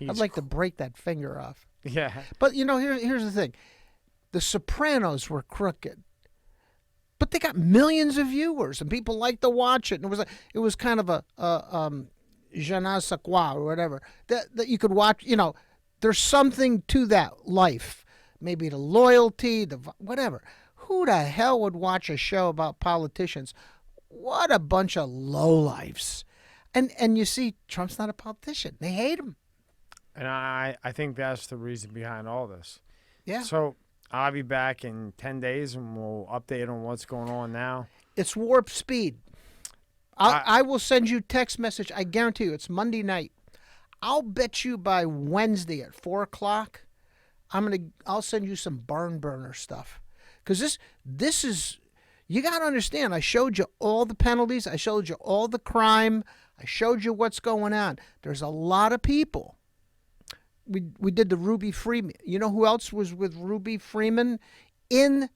I'd like to break that finger off. Yeah. But, here's the thing. The Sopranos were crooked. But they got millions of viewers, and people like to watch it. And it was kind of a je ne sais quoi or whatever that you could watch. There's something to that life, maybe the loyalty, the whatever. Who the hell would watch a show about politicians? What a bunch of lowlifes. And you see, Trump's not a politician. They hate him. And I think that's the reason behind all this. Yeah. So I'll be back in 10 days, and we'll update on what's going on now. It's warp speed. I will send you text message. I guarantee you, it's Monday night. I'll bet you by Wednesday at 4:00, I'll send you some barn burner stuff. Because this is, you got to understand, I showed you all the penalties. I showed you all the crime. I showed you what's going on. There's a lot of people. We did the Ruby Freeman. You know who else was with Ruby Freeman in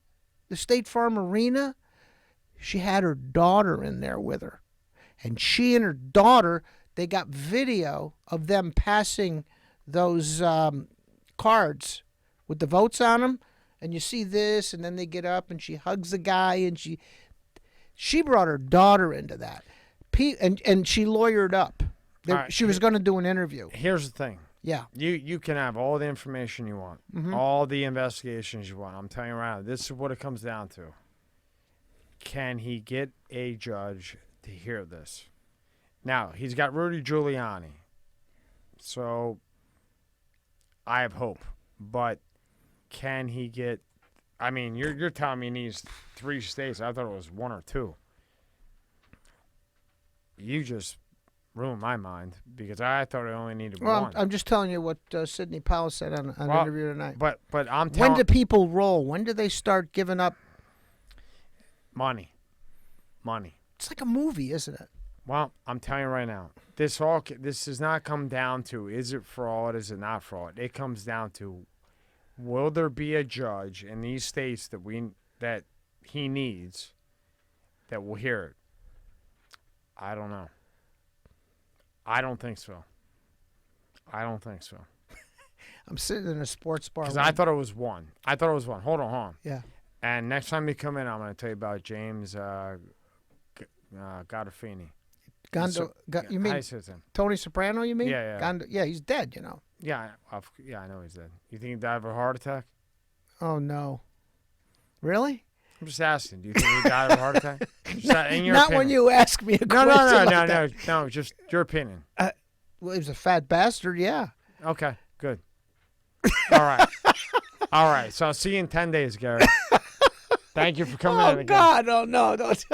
the State Farm Arena? She had her daughter in there with her. And she and her daughter, they got video of them passing those cards with the votes on them. And you see this, and then they get up, and she hugs the guy, and she brought her daughter into that. And she lawyered up. Right. She was going to do an interview. Here's the thing. Yeah. You can have all the information you want, all the investigations you want. I'm telling you right now, this is what it comes down to. Can he get a judge to hear this? Now, he's got Rudy Giuliani, so I have hope. But can he get? I mean, you're telling me he needs 3 states. I thought it was 1 or 2. You just ruined my mind, because I thought I only needed 1. Well, I'm just telling you what Sidney Powell said on an interview tonight. But I'm telling. When do people roll? When do they start giving up? Money. It's like a movie, isn't it? Well, I'm telling you right now, this does not come down to, is it fraud, is it not fraud? It comes down to, will there be a judge in these states that he needs that will hear it? I don't know. I don't think so. I'm sitting in a sports bar. Because I thought it was 1. Hold on. Yeah. And next time you come in, I'm going to tell you about James Gandolfini. You mean Tony Soprano, you mean? Yeah. Yeah, he's dead, Yeah, I know he's dead. You think he died of a heart attack? Oh, no. Really? I'm just asking. Do you think he died of a heart attack? Not when you ask me a question. No, just your opinion. Well, he was a fat bastard, yeah. Okay, good. All right. So I'll see you in 10 days, Gary. Thank you for coming in again. God, oh, no. Don't.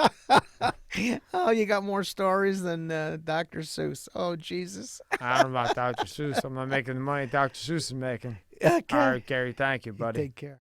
Oh, you got more stories than Dr. Seuss. Oh, Jesus. I don't know about Dr. Seuss. I'm not making the money Dr. Seuss is making. Okay. All right, Gary, thank you, buddy. Take care.